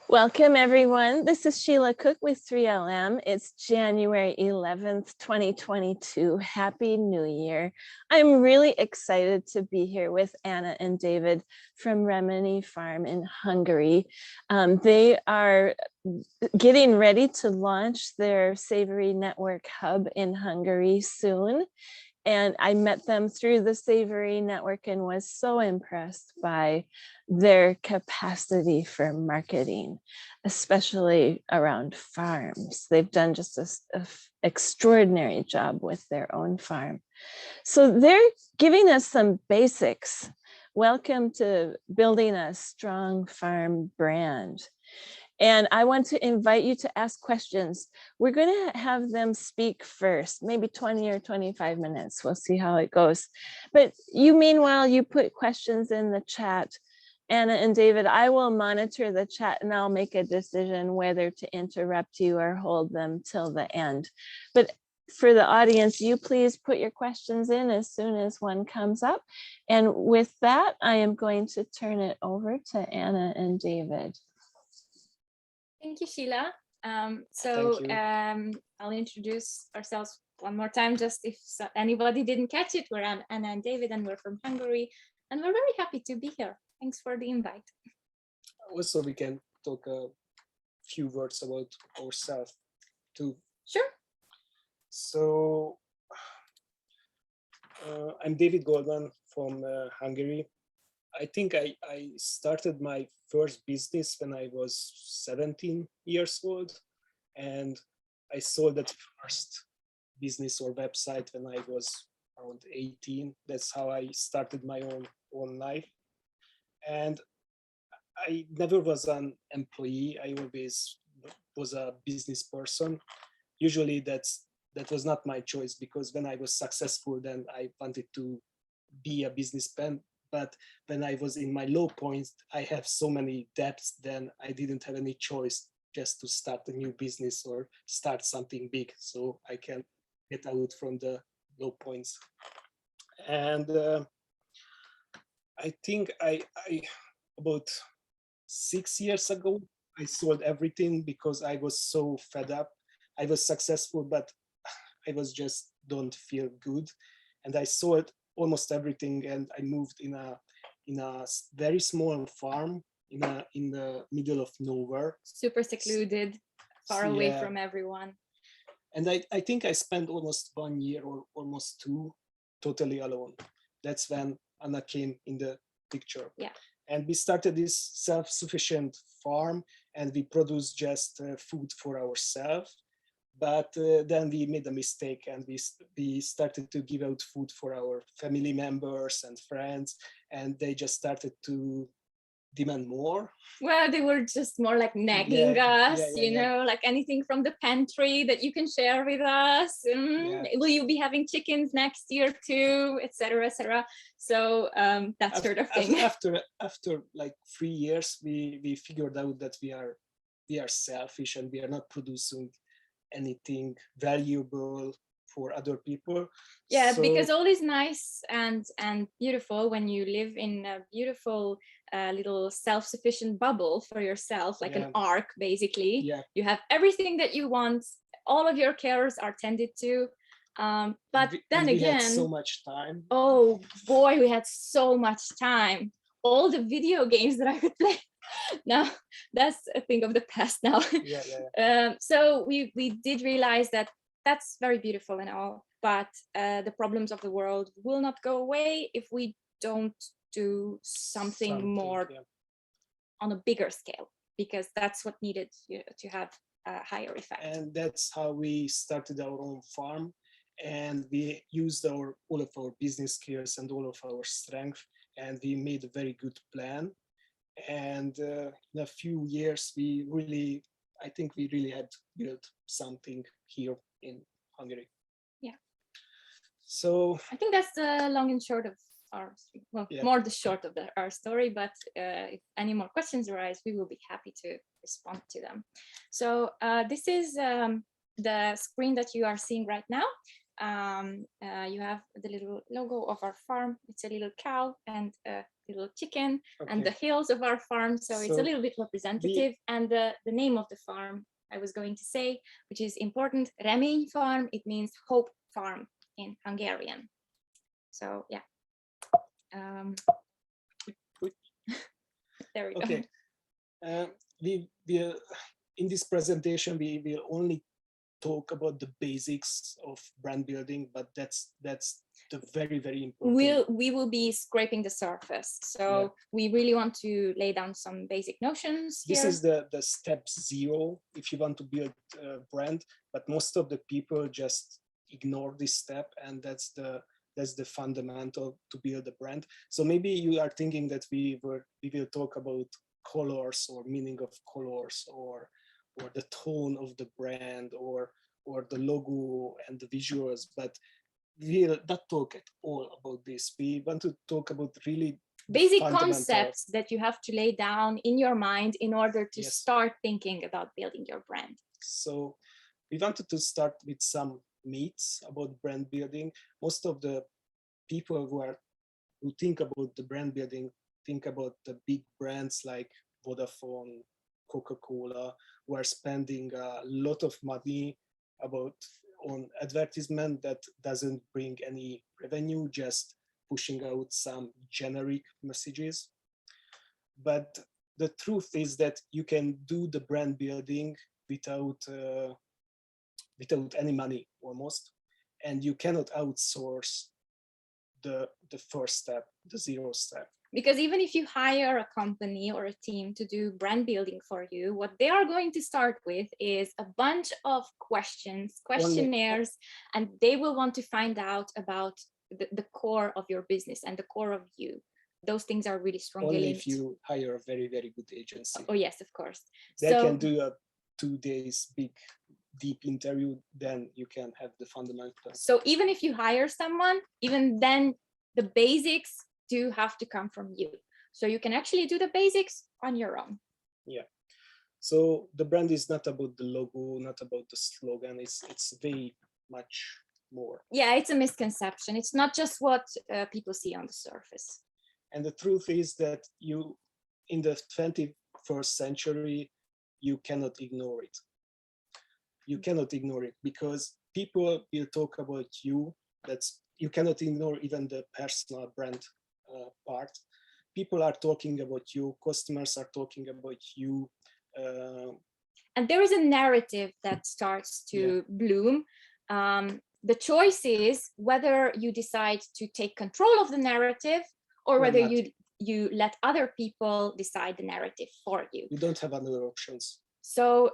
Welcome, everyone. This is Sheila Cook with 3LM. It's January 11th, 2022. Happy New Year. I'm really excited to be here with Anna and David from Remini Farm in Hungary. They are getting ready to launch their Savory Network Hub in Hungary soon. And I met them through the Savory Network and was so impressed by their capacity for marketing, especially around farms. They've done just an extraordinary job with their own farm. So they're giving us some basics. Welcome to building a strong farm brand. And I want to invite you to ask questions. We're going to have them speak first, maybe 20 or 25 minutes. We'll see how it goes. But you, meanwhile, you put questions in the chat. Anna and David, I will monitor the chat and I'll make a decision whether to interrupt you or hold them till the end. But for the audience, you please put your questions in as soon as one comes up. And with that, I am going to turn it over to Anna and David. Thank you, Sheila. I'll introduce ourselves one more time, just if anybody didn't catch it. We're Anna and David, and we're from Hungary, and we're very happy to be here. Thanks for the invite. Also, we can talk a few words about ourselves too. Sure. So, I'm David Goldman from Hungary. I think I started my first business when I was 17 years old, and I sold that first business or website when I was around 18. That's how I started my own life. And I never was an employee. I always was a business person. Usually that was not my choice, because when I was successful, then I wanted to be a businessman. But when I was in my low points, I have so many debts, then I didn't have any choice just to start a new business or start something big so I can get out from the low points. And I think I about 6 years ago, I sold everything because I was so fed up. I was successful, but I was just don't feel good. And I sold almost everything, and I moved in a very small farm in the middle of nowhere. Super secluded, far away from everyone. And I think I spent almost 1 year or almost 2 totally alone. That's when Anna came in the picture. Yeah. And we started this self-sufficient farm, and we produced just food for ourselves. But then we made a mistake, and we started to give out food for our family members and friends, and they just started to demand more. Well, they were just more like nagging us, you know, like anything from the pantry that you can share with us. Will you be having chickens next year too, etc., etc. So that sort of thing. After like 3 years, we figured out that we are selfish, and we are not producing anything valuable for other people. Yeah, so, because all is nice and beautiful when you live in a beautiful little self-sufficient bubble for yourself, like an ark, basically. Yeah. You have everything that you want, all of your cares are tended to. But then again, we had so much time. Oh boy, we had so much time. All the video games that I could play. Now that's a thing of the past now. So we did realize that that's very beautiful and all, but the problems of the world will not go away if we don't do something more on a bigger scale, because that's what needed to have a higher effect. And that's how we started our own farm, and we used all of our business skills and all of our strength, and we made a very good plan. And in a few years, I think we really had built something here in Hungary. Yeah. So I think that's the long and short of our, more the short of our story, but if any more questions arise, we will be happy to respond to them. So this is the screen that you are seeing right now. You have the little logo of our farm. It's a little cow and little chicken and the hills of our farm. So it's a little bit representative. And the name of the farm I was going to say, which is important, Remény farm, it means hope farm in Hungarian. So yeah. There we go. Okay. We will, in this presentation, we will only talk about the basics of brand building, but that's the very, very important. We will be scraping the surface. So we really want to lay down some basic notions This here. is the step 0 if you want to build a brand, but most of the people just ignore this step, and that's the fundamental to build a brand. So maybe you are thinking that we will talk about colors or meaning of colors or the tone of the brand or the logo and the visuals, but we'll not talk at all about this. We want to talk about really basic concepts that you have to lay down in your mind in order to start thinking about building your brand. So we wanted to start with some myths about brand building. Most of the people who think about the brand building think about the big brands like Vodafone, Coca-Cola, who are spending a lot of money on advertisement that doesn't bring any revenue, just pushing out some generic messages. But the truth is that you can do the brand building without any money almost, and you cannot outsource the first step, the 0 step. Because even if you hire a company or a team to do brand building for you, what they are going to start with is a bunch of questionnaires, and they will want to find out about the core of your business and the core of you. Those things are really strongly linked. If you hire a very, very good agency. Oh yes, of course. They can do a 2 days big deep interview, then you can have the fundamentals. So even if you hire someone, even then the basics do have to come from you. So you can actually do the basics on your own. Yeah. So the brand is not about the logo, not about the slogan. It's very much more. Yeah, it's a misconception. It's not just what people see on the surface. And the truth is that in the 21st century, you cannot ignore it. You cannot ignore it because people will talk about you. You cannot ignore even the personal brand part. People are talking about you, customers are talking about you. And there is a narrative that starts to bloom. The choice is whether you decide to take control of the narrative or whether you let other people decide the narrative for you. You don't have other options. So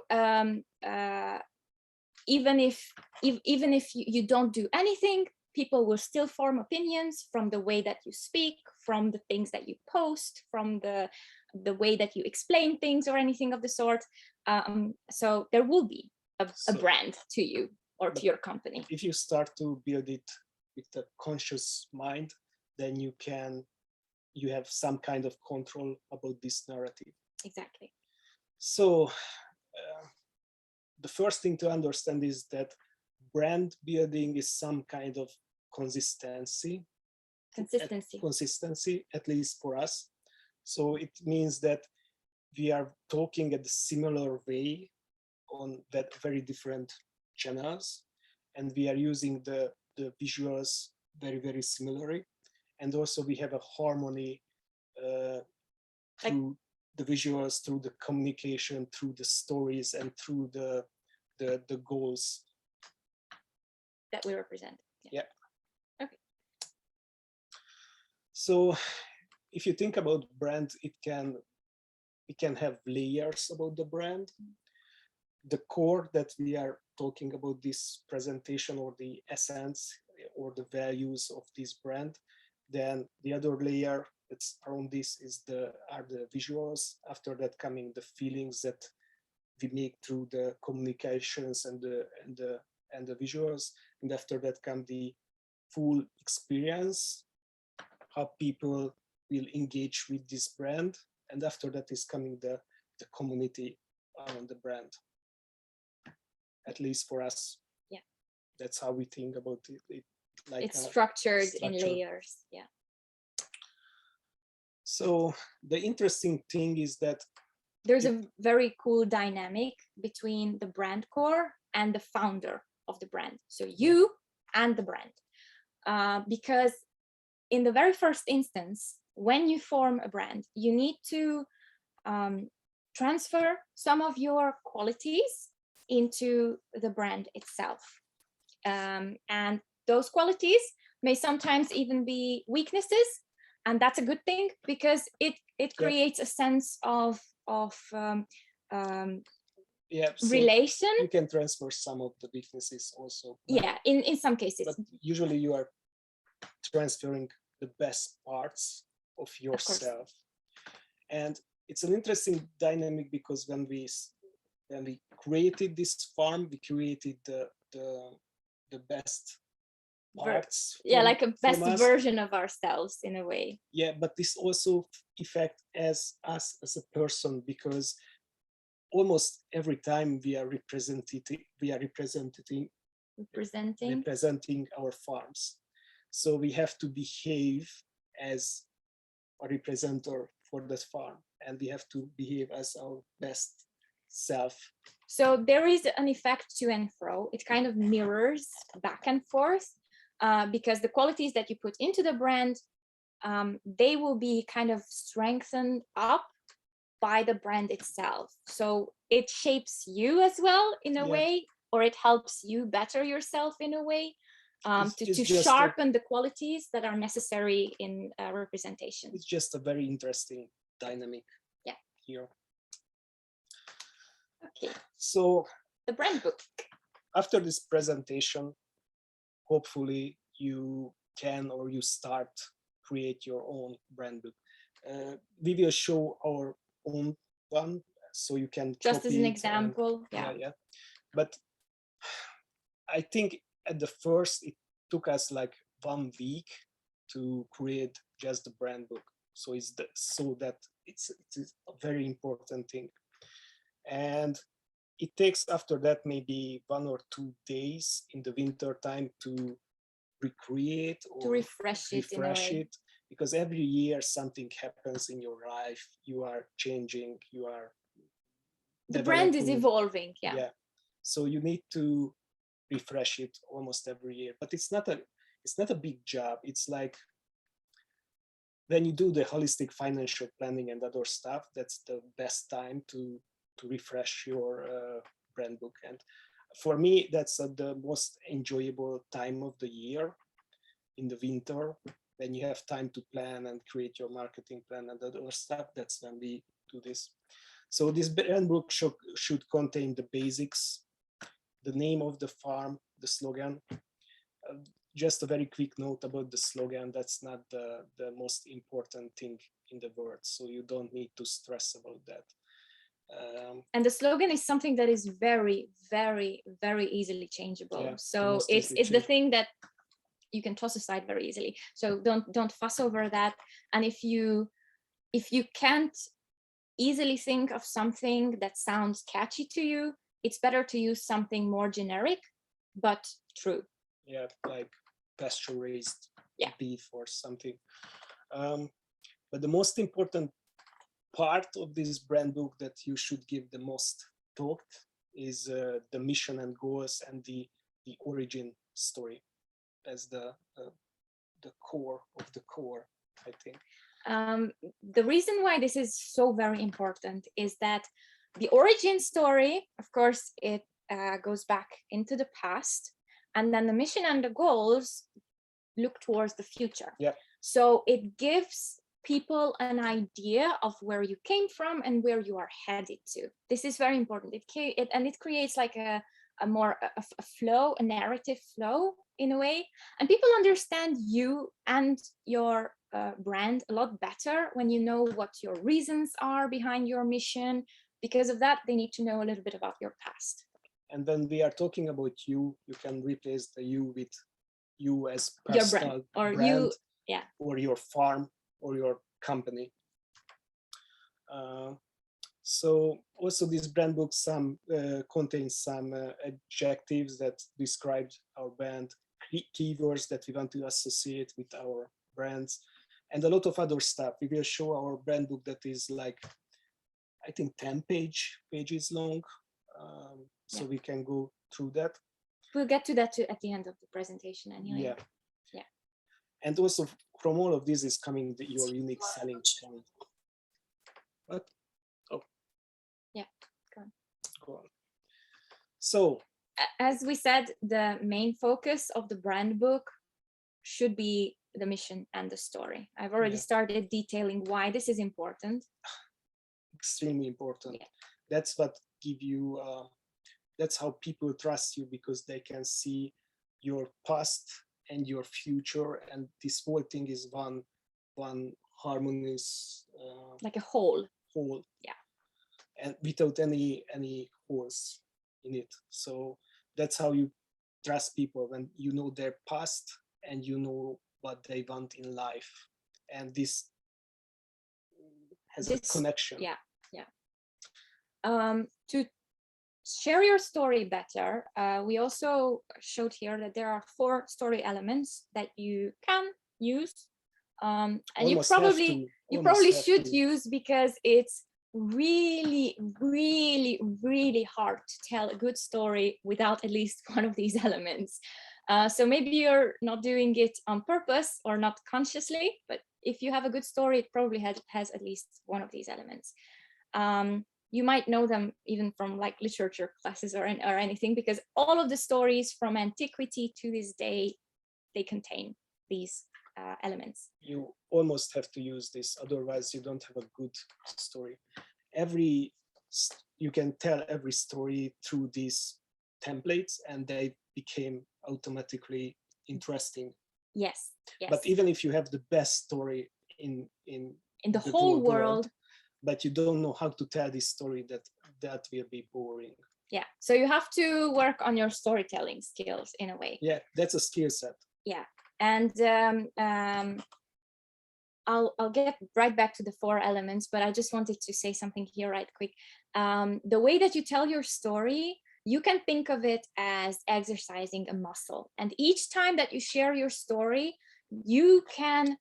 even if you don't do anything, people will still form opinions from the way that you speak, from the things that you post, from the way that you explain things or anything of the sort. So there will be a brand to you or to your company. If you start to build it with a conscious mind, then you have some kind of control about this narrative. Exactly. So the first thing to understand is that brand building is some kind of consistency, at least for us. So it means that we are talking at a similar way on that very different channels, and we are using the visuals very, very similarly. And also we have a harmony through the visuals, through the communication, through the stories, and through the goals that we represent. Yeah. Okay. So if you think about brand, it can have layers about the brand. The core that we are talking about this presentation, or the essence or the values of this brand, then the other layer that's around this are the visuals. After that coming the feelings that we make through the communications and the visuals, and after that come the full experience, how people will engage with this brand, and after that is coming the community around the brand. At least for us, yeah, that's how we think about it. It's structured in layers. Yeah. So the interesting thing is that there's a very cool dynamic between the brand core and the founder of the brand. So you and the brand, because in the very first instance, when you form a brand, you need to transfer some of your qualities into the brand itself. And those qualities may sometimes even be weaknesses, and that's a good thing because it creates a sense of relation. You can transfer some of the weaknesses also. Yeah, in some cases. But usually you are transferring the best parts of yourself. And it's an interesting dynamic because when we created this farm, we created the best parts. Like a best version of ourselves in a way. Yeah, but this also affects us as a person, because almost every time we are representing our farms. So we have to behave as a representative for that farm, and we have to behave as our best self. So there is an effect to and fro. It kind of mirrors back and forth, because the qualities that you put into the brand, they will be kind of strengthened up by the brand itself. So it shapes you as well in a way, or it helps you better yourself in a way, to sharpen the qualities that are necessary in representation. It's just a very interesting dynamic here. Okay. So the brand book. After this presentation, hopefully you can or you start create your own brand book. We will show our own one, so you can just as an example. But I think at the first it took us like 1 week to create just the brand book. So it's a very important thing, and it takes after that maybe 1 or 2 days in the winter time to recreate or to refresh it, because every year something happens in your life. You are changing, the brand is evolving. So you need to refresh it almost every year, but it's not a big job. It's like when you do the holistic financial planning and other stuff, that's the best time to refresh your brand book. And for me, that's the most enjoyable time of the year, in the winter, when you have time to plan and create your marketing plan and other stuff. That's when we do this. So this brand book should contain the basics, the name of the farm, the slogan. Just a very quick note about the slogan. That's not the most important thing in the word, so you don't need to stress about that. And the slogan is something that is very, very, very easily changeable. So it's the thing that you can toss aside very easily. So don't fuss over that. And if you can't easily think of something that sounds catchy to you, it's better to use something more generic but true. Yeah, like pasture raised beef or something. But the most important part of this brand book that you should give the most thought is the mission and goals and the origin story as the core of the core, I think. The reason why this is so very important is that the origin story, of course, it goes back into the past, and then the mission and the goals look towards the future. So it gives people an idea of where you came from and where you are headed to. This is very important. It creates like a flow, a narrative flow in a way, and people understand you and your brand a lot better when you know what your reasons are behind your mission. Because of that, they need to know a little bit about your past. And when we are talking about you can replace the you with you as personal your brand, or brand, you, or your farm or your company. So also this brand book contains some adjectives that describe our brand, keywords that we want to associate with our brands, and a lot of other stuff. We will show our brand book that is like, I think 10 pages long. So we can go through that. We'll get to that too at the end of the presentation anyway. Yeah. Yeah. And also from all of this is coming your unique selling point. What? Oh. Yeah, go on. Go on. So, as we said, the main focus of the brand book should be the mission and the story. I've already started detailing why this is important. Extremely important. Yeah. That's what give you, that's how people trust you, because they can see your past and your future, and this whole thing is one harmonious, like a whole. Yeah. And without any holes in it. So that's how you trust people, when you know their past and you know what they want in life, and this has a connection. Yeah. To share your story better, we also showed here that there are 4 story elements that you can use, and you probably should use, because it's really hard to tell a good story without at least one of these elements. So maybe you're not doing it on purpose or not consciously, but if you have a good story, it probably has at least one of these elements. You might know them even from like literature classes or anything, because all of the stories from antiquity to this day, they contain these elements. You almost have to use this, otherwise you don't have a good story. You can tell every story through these templates, and they became automatically interesting. Yes. But even if you have the best story in the whole world, but you don't know how to tell this story, that will be boring. Yeah, so you have to work on your storytelling skills in a way. Yeah, that's a skill set. Yeah, and I'll get right back to the 4 elements, but I just wanted to say something here right quick. The way that you tell your story, you can think of it as exercising a muscle, and each time that you share your story, you can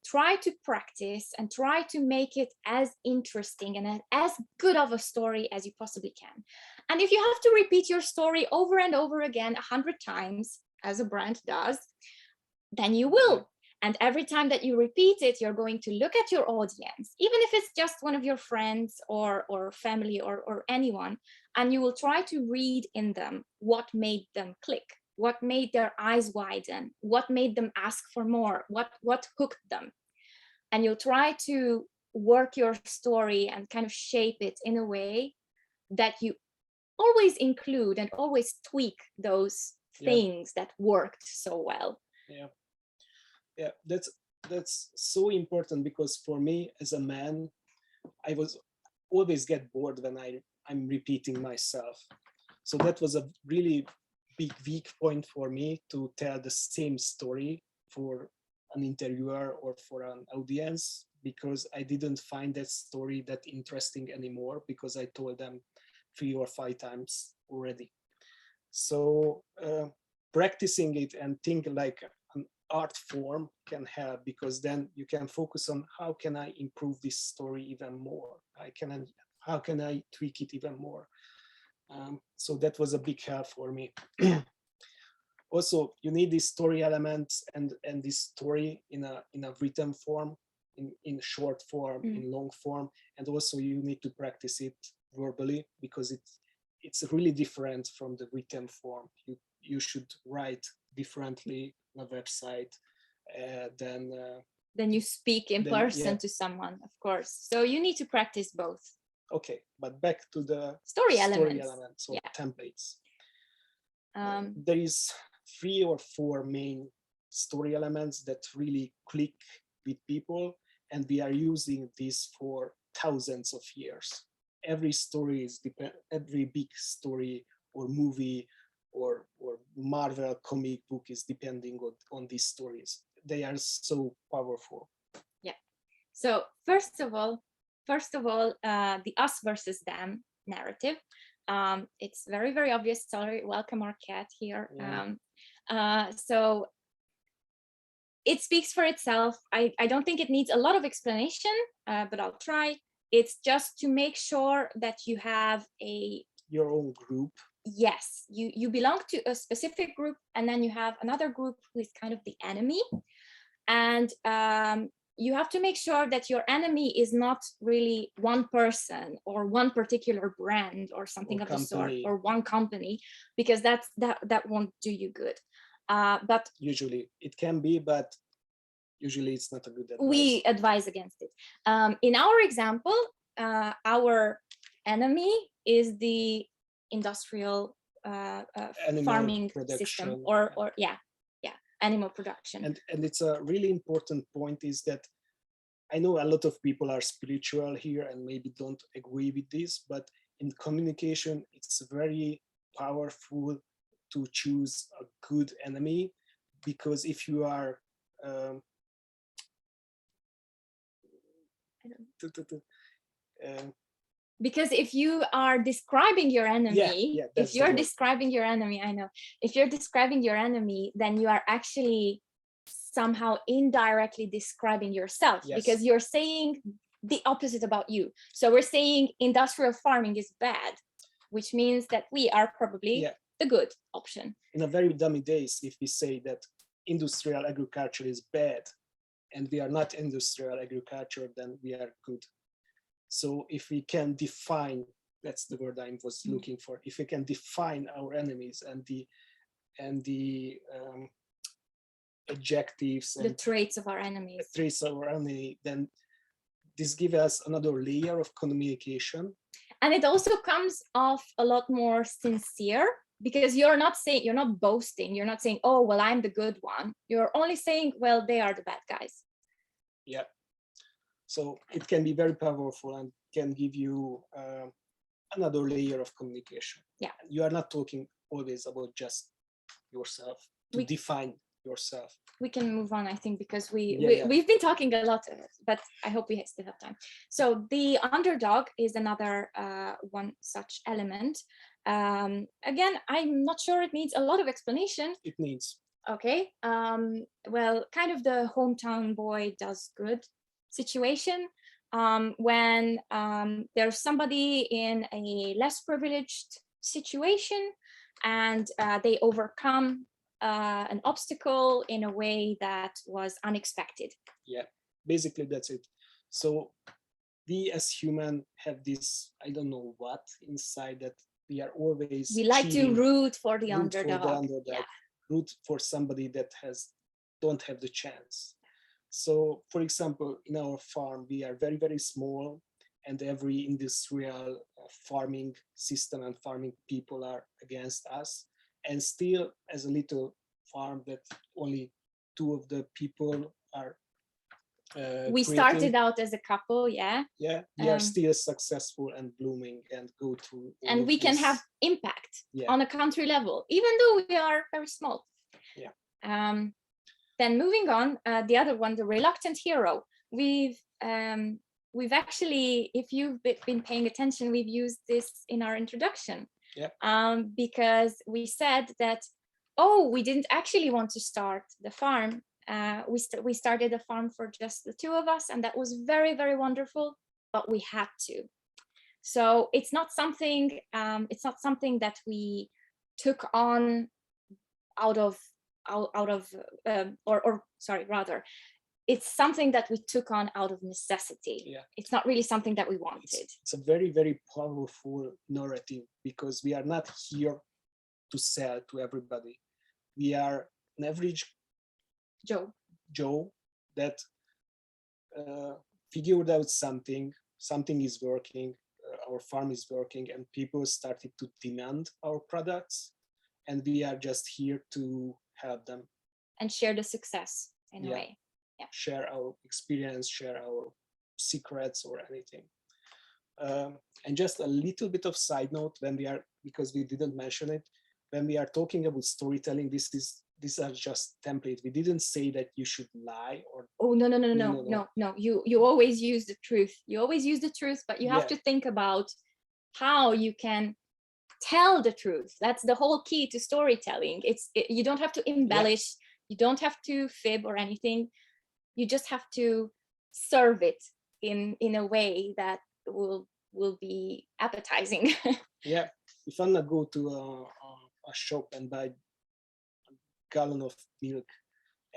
try to practice and try to make it as interesting and as good of a story as you possibly can. And if you have to repeat your story over and over again 100 times, as a brand does, then you will. And every time that you repeat it, you're going to look at your audience, even if it's just one of your friends or family or anyone, and you will try to read in them what made them click, what made their eyes widen, what made them ask for more, what hooked them. And you'll try to work your story and kind of shape it in a way that you always include and always tweak those things that worked so well. Yeah, that's so important, because for me as a man, I was always get bored when I'm repeating myself. So that was a really big weak point for me, to tell the same story for an interviewer or for an audience, because I didn't find that story that interesting anymore, because I told them 3 or 5 times already. So practicing it and think like an art form can help, because then you can focus on how can I improve this story even more? How can I tweak it even more? So that was a big help for me. Also, you need these story elements and this story in a written form, in short form, in long form, and also you need to practice it verbally, because it's really different from the written form. You should write differently on a website than you speak in person to someone, of course. So you need to practice both. Okay, but back to the story elements or templates. There is 3 or 4 main story elements that really click with people, and we are using this for thousands of years. Every story every big story or movie or Marvel comic book is depending on these stories. They are so powerful. Yeah. So first of all, the us versus them narrative. It's very, very obvious. Sorry, welcome our cat here. Yeah. So it speaks for itself. I don't think it needs a lot of explanation, but I'll try. It's just to make sure that you have your own group. Yes, you belong to a specific group, and then you have another group who is kind of the enemy. And you have to make sure that your enemy is not really one person or one particular brand or something of the sort, or one company, because that won't do you good. But usually it can be, but usually it's not a good advice. We advise against it. In our example, our enemy is the industrial farming system, or animal production. And it's a really important point, is that I know a lot of people are spiritual here and maybe don't agree with this, but in communication, it's very powerful to choose a good enemy, because if you are because if you are describing your enemy, if you're describing your enemy, if you're describing your enemy, then you are actually somehow indirectly describing yourself, because you're saying the opposite about you. So we're saying industrial farming is bad, which means that we are probably the good option. In a very dummy days, if we say that industrial agriculture is bad and we are not industrial agriculture, then we are good. So if we can define, that's the word I was looking for, if we can define our enemies and the adjectives and the traits of our enemies, then this gives us another layer of communication. And it also comes off a lot more sincere, because you're not boasting, you're not saying, oh, well, I'm the good one. You're only saying, well, they are the bad guys. Yeah. So it can be very powerful and can give you another layer of communication. Yeah. You are not talking always about just yourself, to define yourself. We can move on, I think, because we've been talking a lot, but I hope we still have time. So the underdog is another one such element. Again, I'm not sure it needs a lot of explanation. It needs. Okay. Well, kind of the hometown boy does good situation. When there's somebody in a less privileged situation and they overcome an obstacle in a way that was unexpected. Yeah, basically that's it. So we as humans have this, I don't know what, inside, that we are always like to root for the underdog. Root for somebody that don't have the chance. So for example, in our farm, we are very, very small, and every industrial farming system and farming people are against us. And still, as a little farm that only 2 of the people are we started out as a couple, we are still successful and blooming and go through, and we can have impact on a country level, even though we are very small. Then moving on, the other one, the reluctant hero. We've actually, if you've been paying attention, we've used this in our introduction. Because we said that, we didn't actually want to start the farm. We started a farm for just the 2 of us, and that was very, very wonderful, but we had to. So it's not something that we took on it's something that we took on out of necessity. It's not really something that we wanted. It's a very, very powerful narrative, because we are not here to sell to everybody. We are an average Joe that figured out something is working, our farm is working, and people started to demand our products, and we are just here to help them and share the success in a way. Share our experience, share our secrets or anything. And just a little bit of side note, because we didn't mention it, when we are talking about storytelling, these are just templates. We didn't say that you should lie or. Oh, no. You always use the truth. You always use the truth, but you have to think about how you can tell the truth. That's the whole key to storytelling. You don't have to embellish. You don't have to fib or anything. You just have to serve it in a way that will be appetizing. Yeah, if Anna go to a shop and buy a gallon of milk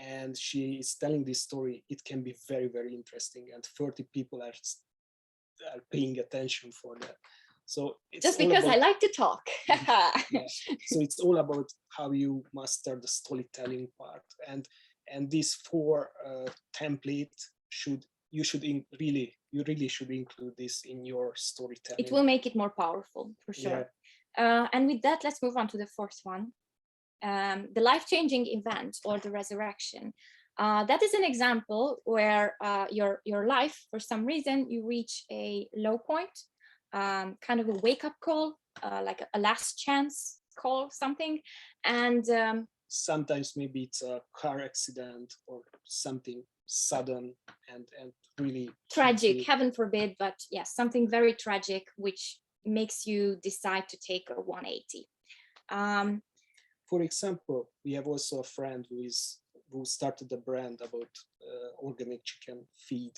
and she is telling this story, it can be very, very interesting, and 30 people are paying attention for that. So it's just because I like to talk. Yeah. So it's all about how you master the storytelling part, and these 4 template you really should include this in your storytelling. It will make it more powerful for sure. Yeah. And with that, let's move on to the 4th one, the life-changing event or the resurrection. That is an example where your life, for some reason, you reach a low point, kind of a wake-up call, like a last chance call, something. And sometimes maybe it's a car accident or something sudden and really tragic, heaven forbid, but yes, something very tragic, which makes you decide to take a 180. For example, we have also a friend who started a brand about organic chicken feed,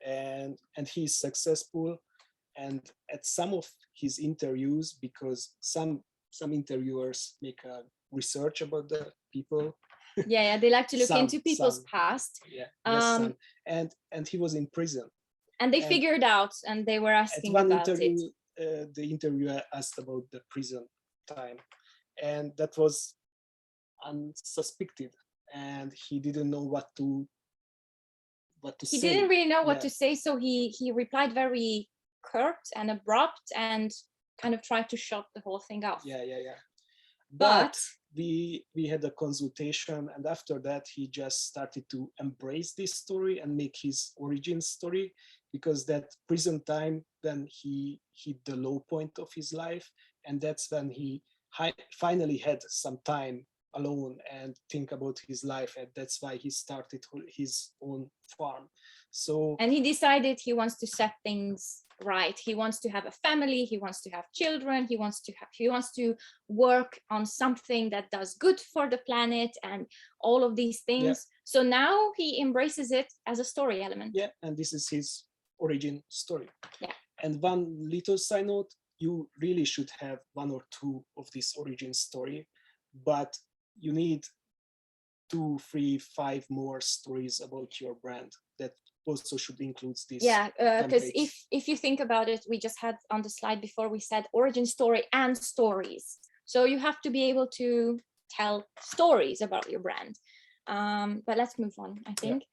and he's successful. And at some of his interviews, because some interviewers make a research about the people. Yeah, they like to look into people's past. Yeah, and he was in prison. And they figured out, and they were asking at one about interview, it. The interviewer asked about the prison time, and that was unsuspected, and he didn't know what to say. He didn't really know what to say, so he replied very curt and abrupt and kind of tried to shut the whole thing off. Yeah. But we had a consultation, and after that he just started to embrace this story and make his origin story, because that prison time, then he hit the low point of his life, and that's when he finally had some time alone and think about his life, and that's why he started his own farm. And he decided he wants to set things right. He wants to have a family, he wants to have children, he wants to work on something that does good for the planet and all of these things. Yeah. So now he embraces it as a story element. Yeah, and this is his origin story. Yeah. And one little side note, you really should have 1 or 2 of this origin story, but you need 2, 3, 5 more stories about your brand that also should include this. Yeah, because if you think about it, we just had on the slide before, we said origin story and stories. So you have to be able to tell stories about your brand. But let's move on, I think,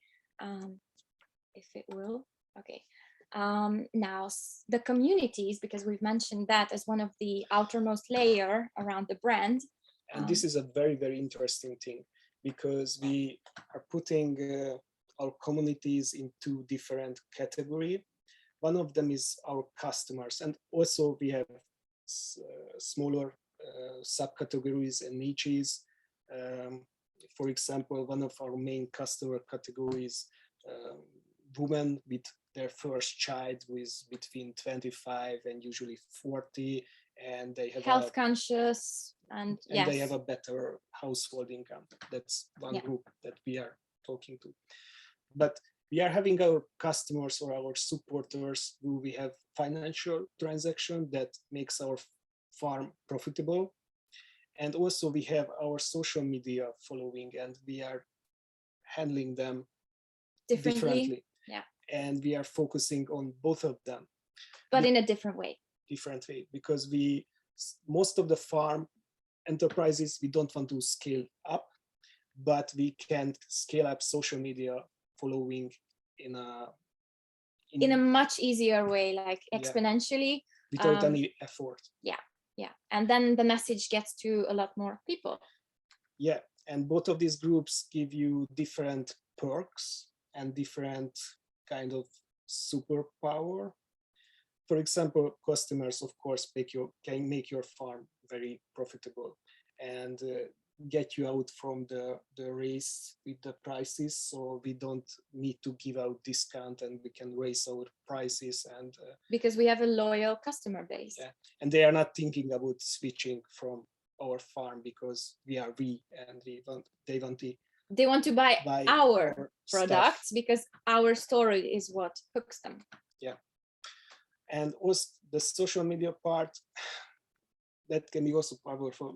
if it will. Okay. Now the communities, because we've mentioned that as one of the outermost layer around the brand. And this is a very, very interesting thing, because we are putting our communities in 2 different categories. One of them is our customers, and also we have smaller subcategories and niches. For example, one of our main customer categories, women with their first child, with between 25 and usually 40, and they have health conscious, and yes, they have a better household income. That's one group that we are talking to. But we are having our customers or our supporters who we have financial transaction that makes our farm profitable. And also we have our social media following, and we are handling them differently. Yeah. And we are focusing on both of them. But in a different way, because most of the farm enterprises, we don't want to scale up, but we can scale up social media following in a much easier way, like exponentially, without any effort. Yeah, and then the message gets to a lot more people. Yeah, and both of these groups give you different perks and different kind of superpower. For example, customers, of course, can make your farm very profitable and get you out from the race with the prices. So we don't need to give out discount, and we can raise our prices. And because we have a loyal customer base. Yeah, and they are not thinking about switching from our farm because they want They want to buy our products stuff. because our story is what hooks them. Yeah. And also the social media part, that can be also powerful.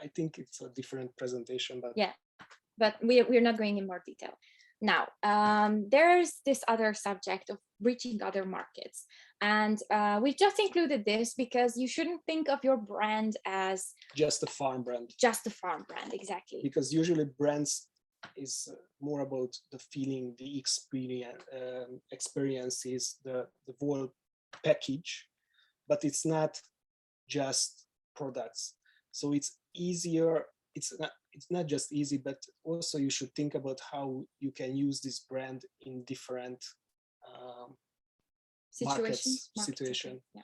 I think it's a different presentation, but yeah, but we're not going in more detail. Now, there's this other subject of reaching other markets. And we just included this because you shouldn't think of your brand as just a farm brand. Just a farm brand, exactly. Because usually brands is more about the feeling, the experiences, the whole package, but it's not just products. So it's easier. It's not just easy, but also you should think about how you can use this brand in different situations. Yeah.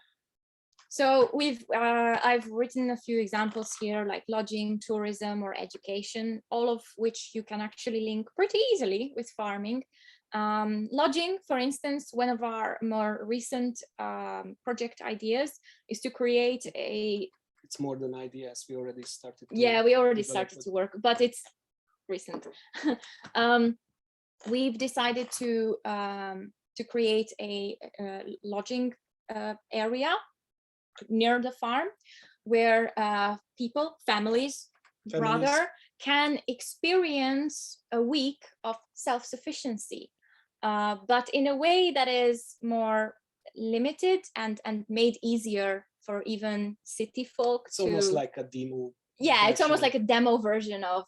So I've written a few examples here, like lodging, tourism, or education, all of which you can actually link pretty easily with farming. Lodging, for instance, one of our more recent project ideas is to create a... It's more than ideas. We already started. We already started to work, but it's recent. We've decided to create a lodging area near the farm where people, families rather, can experience a week of self-sufficiency, but in a way that is more limited and made easier for even city folk. It's almost like a demo. Yeah, it's almost like a demo version of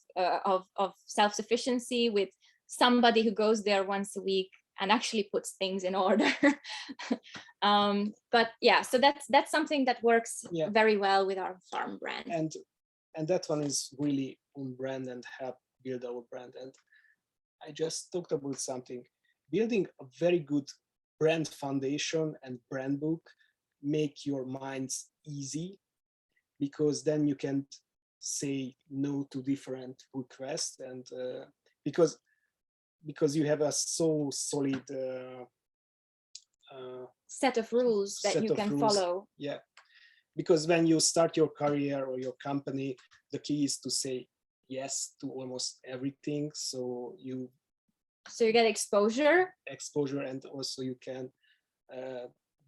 self-sufficiency with somebody who goes there once a week and actually puts things in order. But yeah, so that's something that works very well with our farm brand. And that one is really on brand and help build our brand. And I just talked about something. Building a very good brand foundation and brand book make your minds easy, because then you can say no to different requests, and because you have a so solid set of rules that you can follow. Yeah, because when you start your career or your company, the key is to say yes to almost everything. So you get exposure, and also you can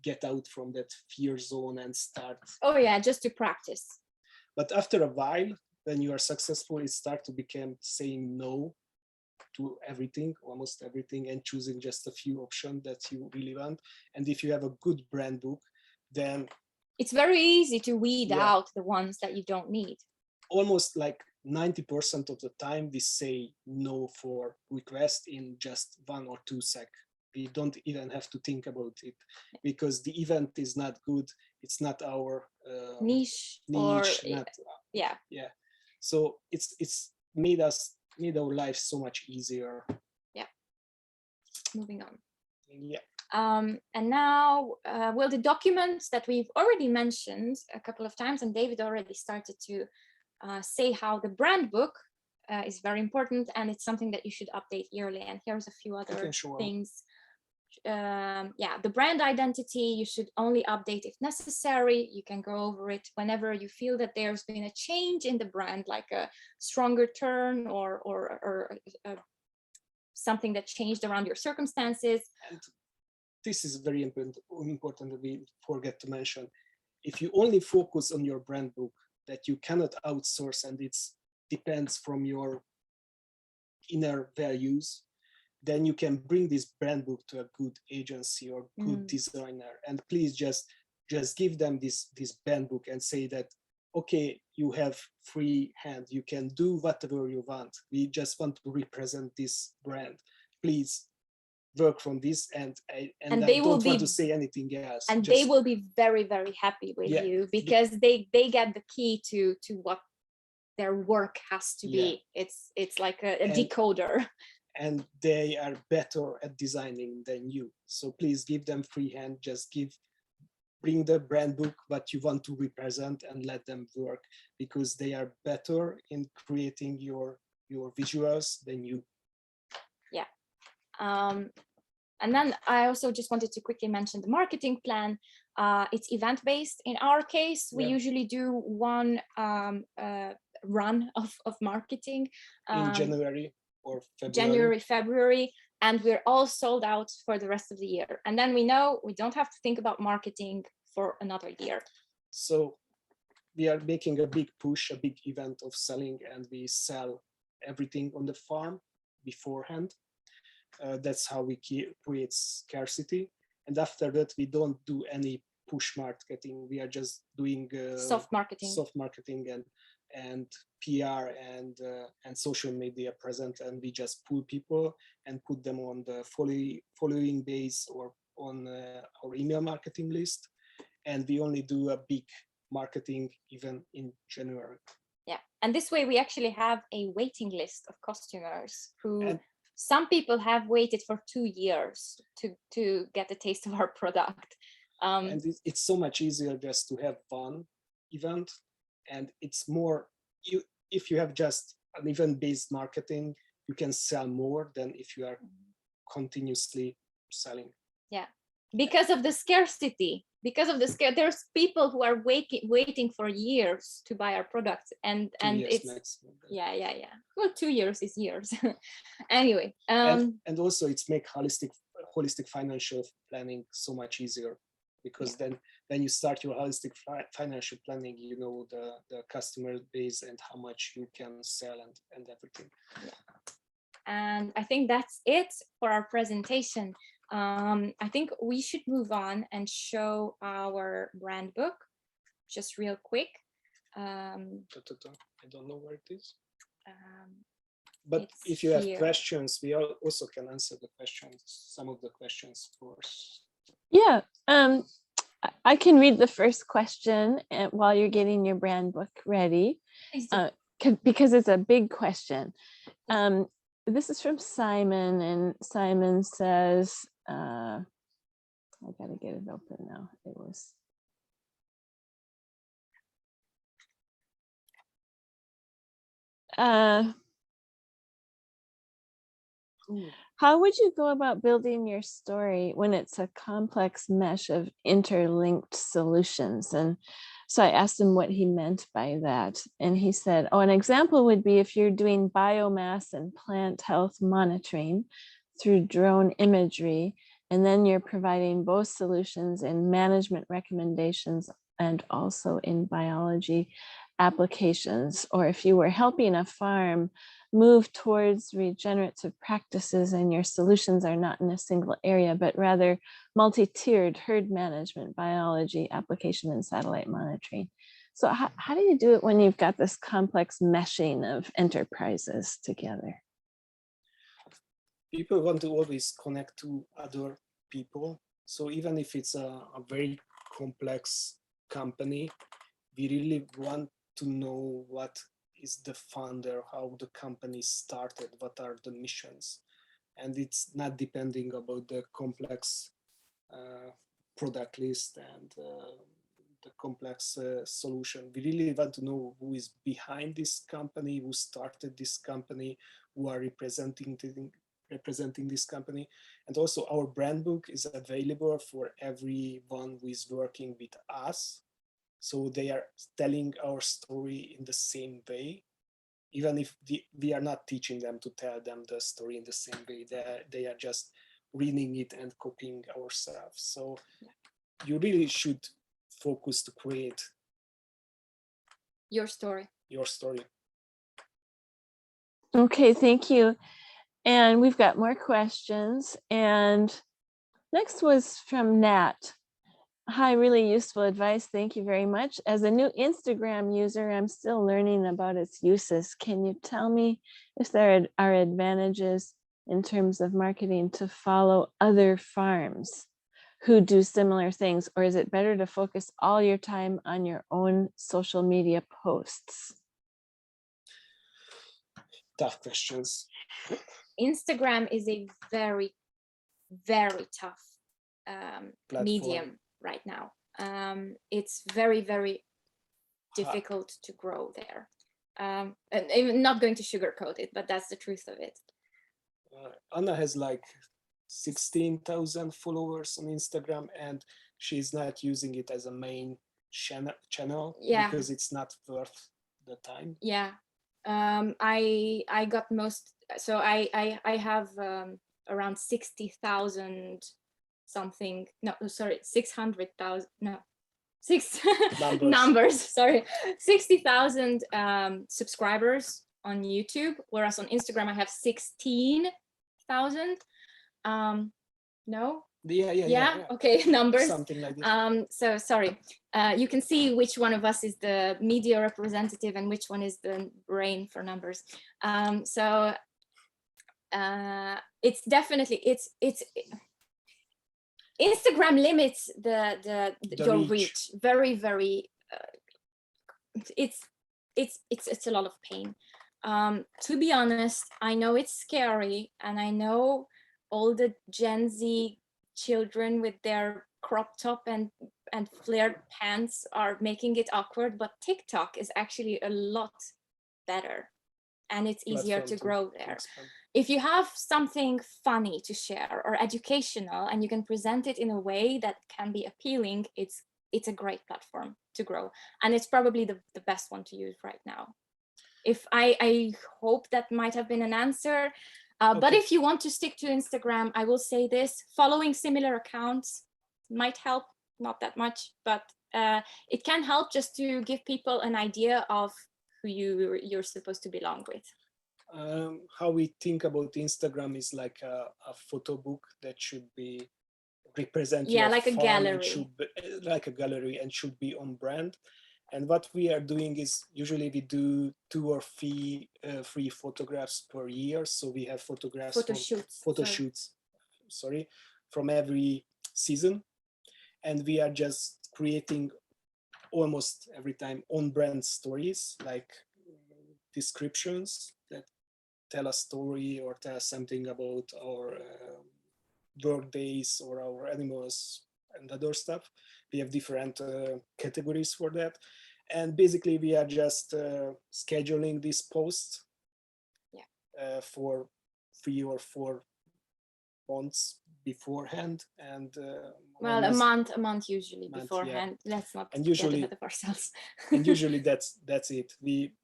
get out from that fear zone and start. Oh yeah, just to practice. But after a while, when you are successful, it starts to become saying no to everything, almost everything, and choosing just a few options that you really want. And if you have a good brand book, then it's very easy to weed out the ones that you don't need. Almost like 90% of the time, we say no for request in just 1 or 2 seconds. We don't even have to think about it, because the event is not good. It's not our niche or not, yeah. So it's made our life so much easier. Yeah. Moving on. Yeah. And now, well, the documents that we've already mentioned a couple of times, and David already started to say how the brand book is very important, and it's something that you should update yearly. And here's a few other things. The brand identity, you should only update if necessary. You can go over it whenever you feel that there's been a change in the brand, like a stronger turn or something that changed around your circumstances. And this is very important that we forget to mention. If you only focus on your brand book that you cannot outsource, and it depends from your inner values, then you can bring this brand book to a good agency or good designer, and please just give them this brand book and say that, okay, you have free hand, you can do whatever you want. We just want to represent this brand. Please work from this, and I don't want to say anything else. And they will be very, very happy with you, because they get the key to what their work has to be. It's like a decoder. And they are better at designing than you. So please give them free hand, just bring the brand book, what you want to represent, and let them work, because they are better in creating your visuals than you. Yeah. And then I also just wanted to quickly mention the marketing plan. It's event-based. In our case, we usually do one run of marketing. In January. or February. January, February, and we're all sold out for the rest of the year. And then we know we don't have to think about marketing for another year. So we are making a big push, a big event of selling, and we sell everything on the farm beforehand. That's how we create scarcity. And after that, we don't do any push marketing. We are just doing soft marketing and PR and social media present, and we just pull people and put them on the following base or on our email marketing list. And we only do a big marketing even in January. Yeah, and this way we actually have a waiting list of customers who some people have waited for 2 years to get a taste of our product. And it's so much easier just to have one event, and it's more, if you have just an event-based marketing, you can sell more than if you are continuously selling. Yeah, because of the scarcity. There's people who are waiting for years to buy our products, and it's maximum. Yeah. Well, 2 years is years. Anyway, and also it's make holistic financial planning so much easier, because then when you start your holistic financial planning, you know the customer base and how much you can sell and everything. Yeah. And I think that's it for our presentation. I think we should move on and show our brand book just real quick. I don't know where it is. But if you have questions, we also can answer the questions, some of the questions for us. Yeah, I can read the first question while you're getting your brand book ready, because it's a big question. This is from Simon, and Simon says, I gotta get it open now. It was. How would you go about building your story when it's a complex mesh of interlinked solutions? And so I asked him what he meant by that. And he said, an example would be if you're doing biomass and plant health monitoring through drone imagery, and then you're providing both solutions in management recommendations and also in biology applications. Or if you were helping a farm move towards regenerative practices and your solutions are not in a single area, but rather multi-tiered herd management, biology, application, and satellite monitoring. So how do you do it when you've got this complex meshing of enterprises together? People want to always connect to other people. So even if it's a very complex company, we really want to know what is the founder, how the company started, what are the missions. And it's not depending about the complex product list and the complex solution. We really want to know who is behind this company, who started this company, who are representing this company. And also our brand book is available for everyone who is working with us. So they are telling our story in the same way, even if we are not teaching them to tell them the story in the same way. They are just reading it and copying ourselves. So you really should focus to create your story. Okay, thank you. And we've got more questions. And next was from Nat. Hi, really useful advice. Thank you very much. As a new Instagram user, I'm still learning about its uses. Can you tell me if there are advantages in terms of marketing to follow other farms who do similar things, or is it better to focus all your time on your own social media posts? Tough questions. Instagram is a very, very tough medium right now. It's very, very difficult to grow there. And I'm not going to sugarcoat it, but that's the truth of it. Anna has like 16,000 followers on Instagram, and she's not using it as a main channel because it's not worth the time. Yeah. I got most so I have around 60,000 something, no, sorry, 600,000, no, six numbers, sorry, 60,000 subscribers on YouTube, whereas on Instagram I have 16,000. No? Yeah. Okay, numbers. Something like this. So sorry. You can see which one of us is the media representative and which one is the brain for numbers. So it's definitely Instagram limits your reach very, very. It's a lot of pain. To be honest, I know it's scary, and I know all the Gen Z children with their crop top and flared pants are making it awkward, but TikTok is actually a lot better, and it's easier to grow there. If you have something funny to share or educational, and you can present it in a way that can be appealing, it's a great platform to grow, and it's probably the best one to use right now. If I hope that might have been an answer. But if you want to stick to Instagram, I will say this: following similar accounts might help, not that much, but it can help just to give people an idea of who you're supposed to belong with. How we think about Instagram is like a photo book that should be represent like a gallery, like a gallery, and should be on brand. And what we are doing is usually we do 2 or 3 photographs per year. So we have photo shoots from every season, and we are just creating almost every time on brand stories, like descriptions that tell a story or tell us something about our work days or our animals and other stuff. We have different categories for that, and basically we are just scheduling these posts for 3 or 4 months beforehand, and well, a month usually beforehand. Let's not get ahead of ourselves. And usually that's it. We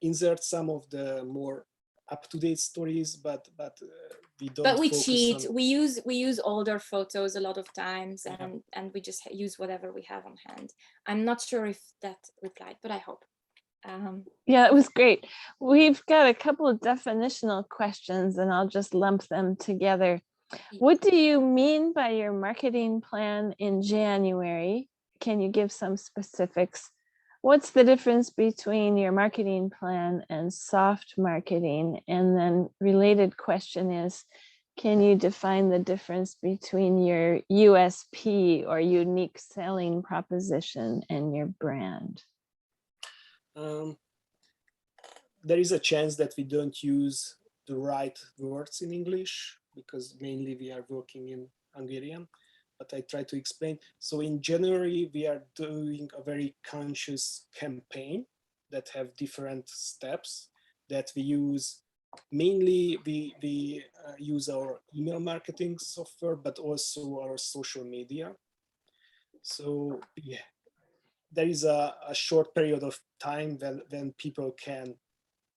insert some of the more up-to-date stories, but we don't. But we cheat. We use older photos a lot of times, and we just use whatever we have on hand. I'm not sure if that replied, but I hope. Yeah, it was great. We've got a couple of definitional questions, and I'll just lump them together. What do you mean by your marketing plan in January? Can you give some specifics? What's the difference between your marketing plan and soft marketing? And then related question is, can you define the difference between your USP or unique selling proposition and your brand? There is a chance that we don't use the right words in English, because mainly we are working in Hungarian, but I try to explain. So in January, we are doing a very conscious campaign that have different steps that we use. Mainly, we use our email marketing software, but also our social media. So yeah, there is a short period of time when people can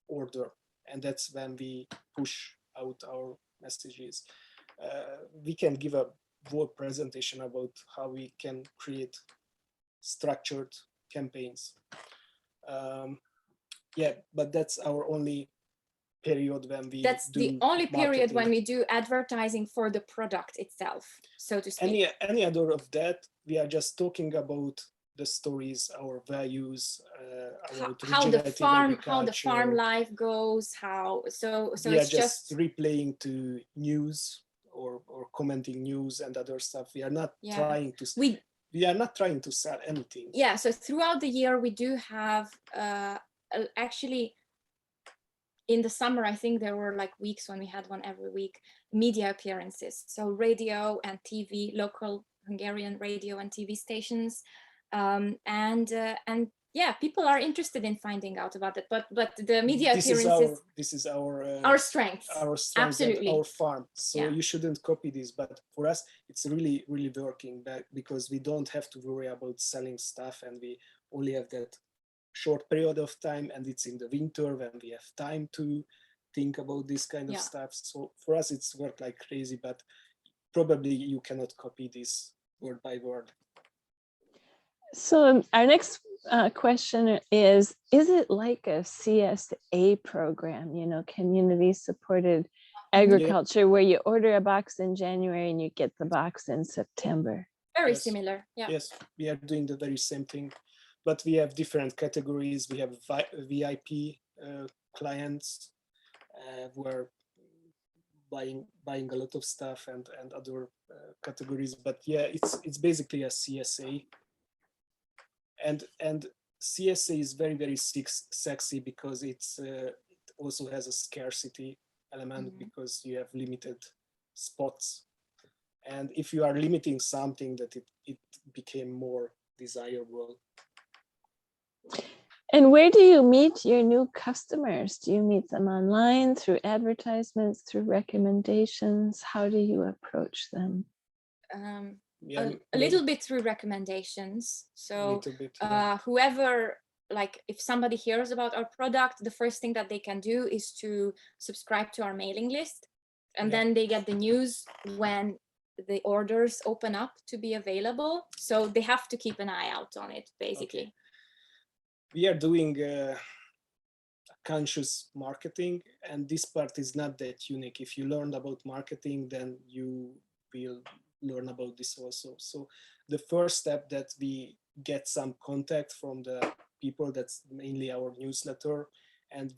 order, and that's when we push out our messages. We can give a whole presentation about how we can create structured campaigns. But that's our only period when we the only period when we do advertising for the product itself, so to speak. Any other of that, we are just talking about the stories, our values, how the farm life goes, so we are just replaying to news or commenting news and other stuff. We are not trying to we are not trying to sell anything. Yeah, so throughout the year we do have actually in the summer, I think there were like weeks when we had one every week, media appearances. So radio and TV, local Hungarian radio and TV stations. And yeah, people are interested in finding out about it. But the media appearances. This is our strength. Our strength, absolutely. And our farm. So you shouldn't copy this. But for us, it's really, really working because we don't have to worry about selling stuff, and we only have that short period of time, and it's in the winter when we have time to think about this kind of Yeah. stuff. So for us, it's worked like crazy, but probably you cannot copy this word by word. So our next question is it like a CSA program, you know, community supported agriculture, where you order a box in January and you get the box in September? Very Yes. similar. Yeah. Yes, we are doing the very same thing, but we have different categories. We have VIP clients who are buying a lot of stuff, and other categories. But yeah, it's basically a CSA, and CSA is very, very sexy because it also has a scarcity element because you have limited spots. And if you are limiting something, that it became more desirable. And where do you meet your new customers? Do you meet them online, through advertisements, through recommendations? How do you approach them? A little bit through recommendations. So bit, whoever, like if somebody hears about our product, the first thing that they can do is to subscribe to our mailing list. And then they get the news when the orders open up to be available. So they have to keep an eye out on it, basically. Okay. We are doing conscious marketing, and this part is not that unique. If you learned about marketing, then you will learn about this also. So the first step, that we get some contact from the people, that's mainly our newsletter. And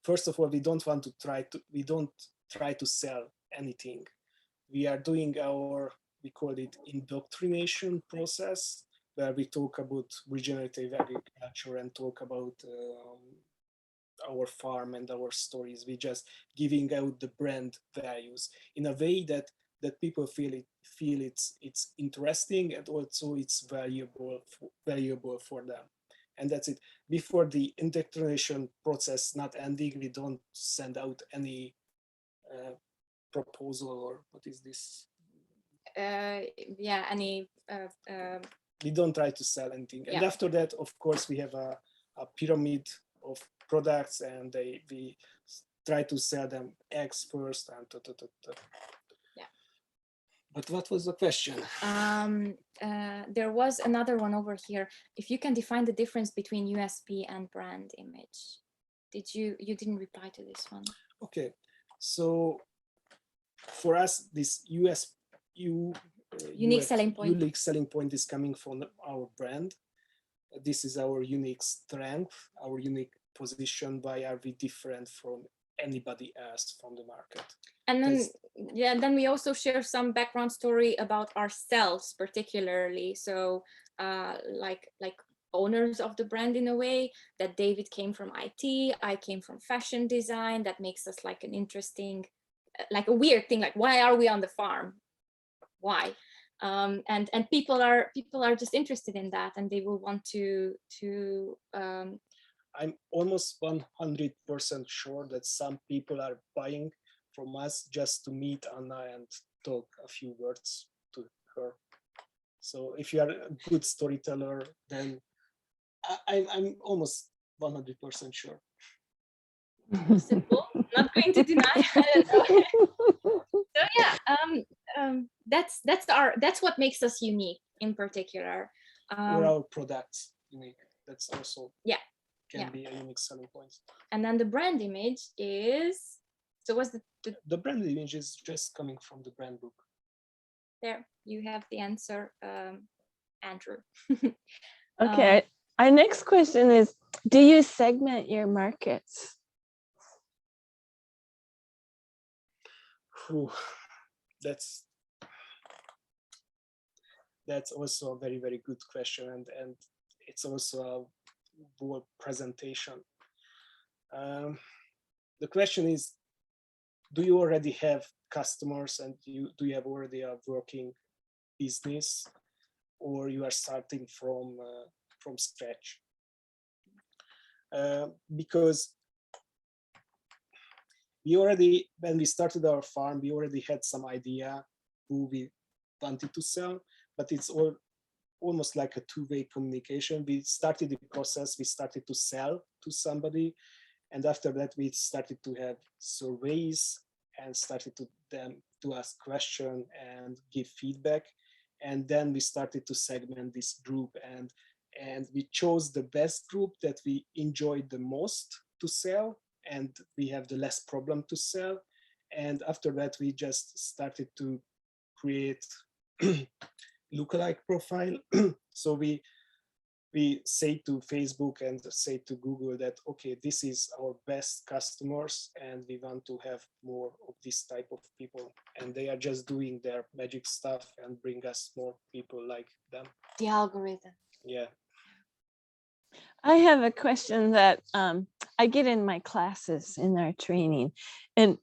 first of all, we don't try to sell anything. We are doing we call it indoctrination process, where we talk about regenerative agriculture and talk about our farm and our stories. We just giving out the brand values in a way that people feel it's interesting, and also it's valuable for them. And that's it. Before the indoctrination process not ending, we don't send out any proposal, or what is this? We don't try to sell anything. And after that, of course, we have a pyramid of products, and we try to sell them eggs first, and But what was the question? There was another one over here. If you can define the difference between USP and brand image. You didn't reply to this one. Okay, so for us, this unique selling point is coming from our brand. This is our unique strength, our unique position. Why are we different from anybody else from the market? And then, then we also share some background story about ourselves, particularly. So, like owners of the brand, in a way, that David came from IT, I came from fashion design. That makes us like an interesting, like a weird thing. Like, why are we on the farm? Why? And people are just interested in that, and they will want to. I'm almost 100% sure that some people are buying from us just to meet Anna and talk a few words to her. So if you are a good storyteller, then I'm almost 100% sure. Simple, not going to deny. So yeah, that's what makes us unique in particular. Or our products unique. That's also can be a unique selling point. And then the brand image is, so what's the brand image is just coming from the brand book. There, you have the answer, Andrew. Okay, our next question is, do you segment your markets? That's also a very, very good question, and it's also a whole presentation. The question is, do you already have customers, and do you have already a working business, or you are starting from scratch? Because when we started our farm, we already had some idea who we wanted to sell, but it's almost like a two-way communication. We started the process, we started to sell to somebody, And after that, we started to have surveys and started to ask questions and give feedback. And then we started to segment this group, and we chose the best group that we enjoyed the most to sell, and we have the less problem to sell. And after that, we just started to create lookalike profile. So we say to Facebook and say to Google that, okay, this is our best customers and we want to have more of this type of people. And they are just doing their magic stuff and bring us more people like them. The algorithm. Yeah. I have a question that I get in my classes in our training, and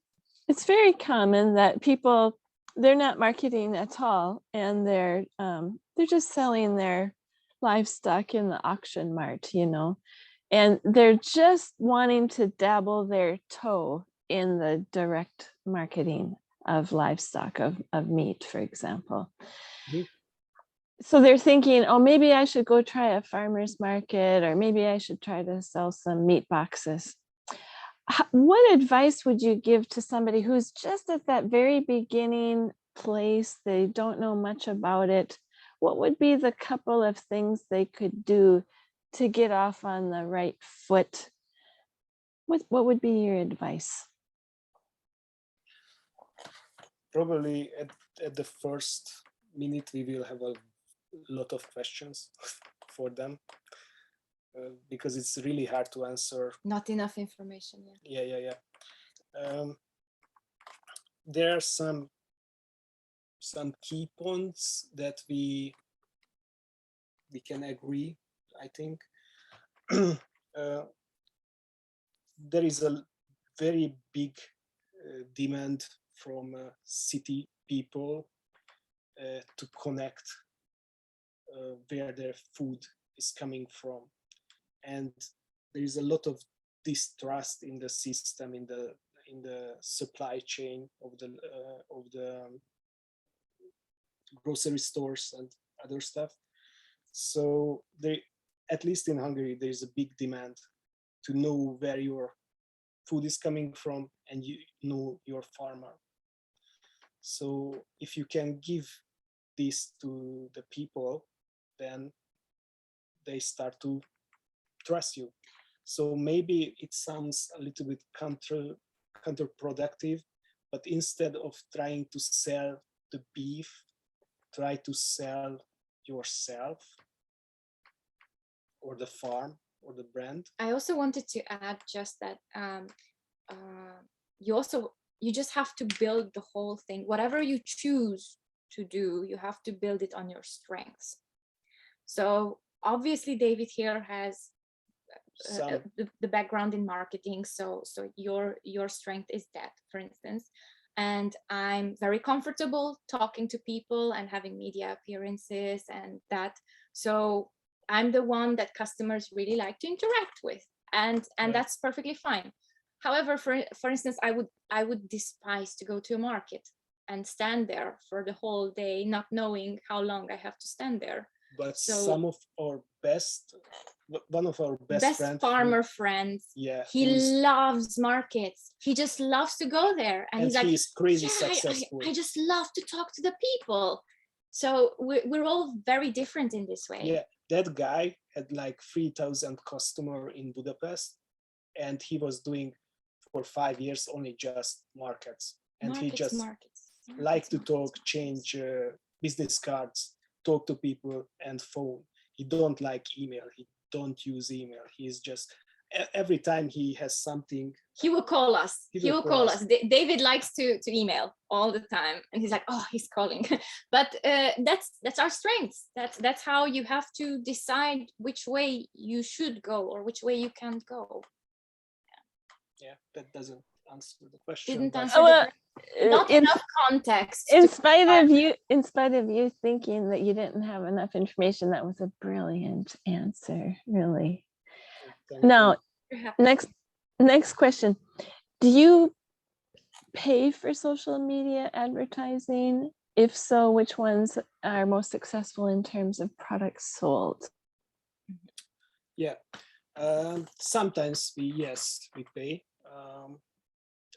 it's very common that people, they're not marketing at all, and they're just selling their livestock in the auction mart, you know, and they're just wanting to dabble their toe in the direct marketing of livestock, of meat, for example. Mm-hmm. So they're thinking, oh, maybe I should go try a farmer's market, or maybe I should try to sell some meat boxes. What advice would you give to somebody who's just at that very beginning place? They don't know much about it. What would be the couple of things they could do to get off on the right foot? What would be your advice? Probably at the first minute, we will have a lot of questions for them because it's really hard to answer. Not enough information. Yeah. There are some key points that we can agree, I think. There is a very big demand from city people to connect where their food is coming from, and there is a lot of distrust in the system, in the supply chain of the grocery stores and other stuff. So at least in Hungary, there is a big demand to know where your food is coming from and you know your farmer. So if you can give this to the people, then they start to trust you. So maybe it sounds a little bit counterproductive, but instead of trying to sell the beef, try to sell yourself or the farm or the brand. I also wanted to add just that you just have to build the whole thing. Whatever you choose to do, you have to build it on your strengths. So obviously David here has the background in marketing, so your strength is that, for instance. And I'm very comfortable talking to people and having media appearances and that. So I'm the one that customers really like to interact with, and right. That's perfectly fine. However, for instance, I would despise to go to a market and stand there for the whole day, not knowing how long I have to stand there. But one of our best friends, farmer friends, he loves markets. He just loves to go there, and he's like, he's crazy successful. I just love to talk to the people. So we're all very different in this way. Yeah, that guy had like 3,000 customers in Budapest, and he was doing for 5 years only just markets. And he just liked to talk, change business cards, talk to people, and phone. He don't like email. He don't use email. He's just, every time he has something, he will call us. He will call us. David likes to email all the time, and he's like, oh, he's calling. But that's our strengths. That's how you have to decide which way you should go or which way you can't go. Yeah, that doesn't answer the question. Didn't answer the question. Not enough context. In spite of you thinking that you didn't have enough information, that was a brilliant answer, really. Now, next question. Do you pay for social media advertising? If so, which ones are most successful in terms of products sold? Yeah, Sometimes we pay,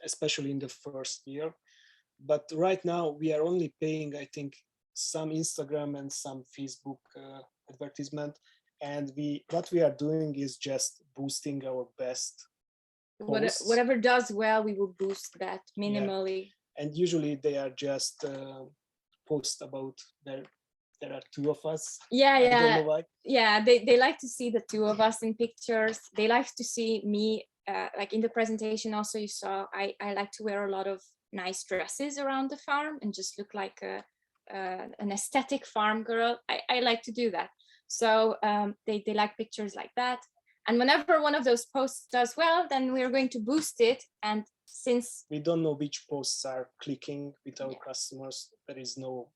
especially in the first year. But right now we are only paying, I think, some Instagram and some Facebook advertisement. And what we are doing is just boosting our best posts. Whatever does well, we will boost that minimally. Yeah. And usually they are just posts about there are two of us. Yeah, I don't know why. Yeah, they like to see the two of us in pictures. They like to see me, like in the presentation also you saw, I like to wear a lot of nice dresses around the farm and just look like an aesthetic farm girl. I like to do that. So they like pictures like that. And whenever one of those posts does well, then we're going to boost it. And since we don't know which posts are clicking with our customers, there is no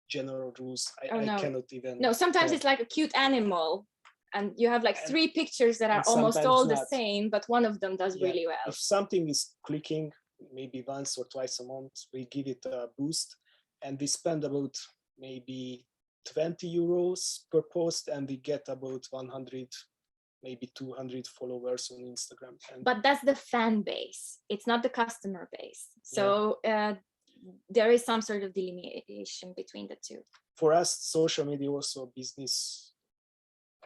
general rules. I cannot even. No, sometimes it's like a cute animal and you have like 3 pictures that are almost all the same, but one of them does really well. If something is clicking, maybe once or twice a month, we give it a boost, and we spend about maybe 20 euros per post, and we get about 100, maybe 200 followers on Instagram. But that's the fan base. It's not the customer base. So there is some sort of delineation between the two. For us, social media also business,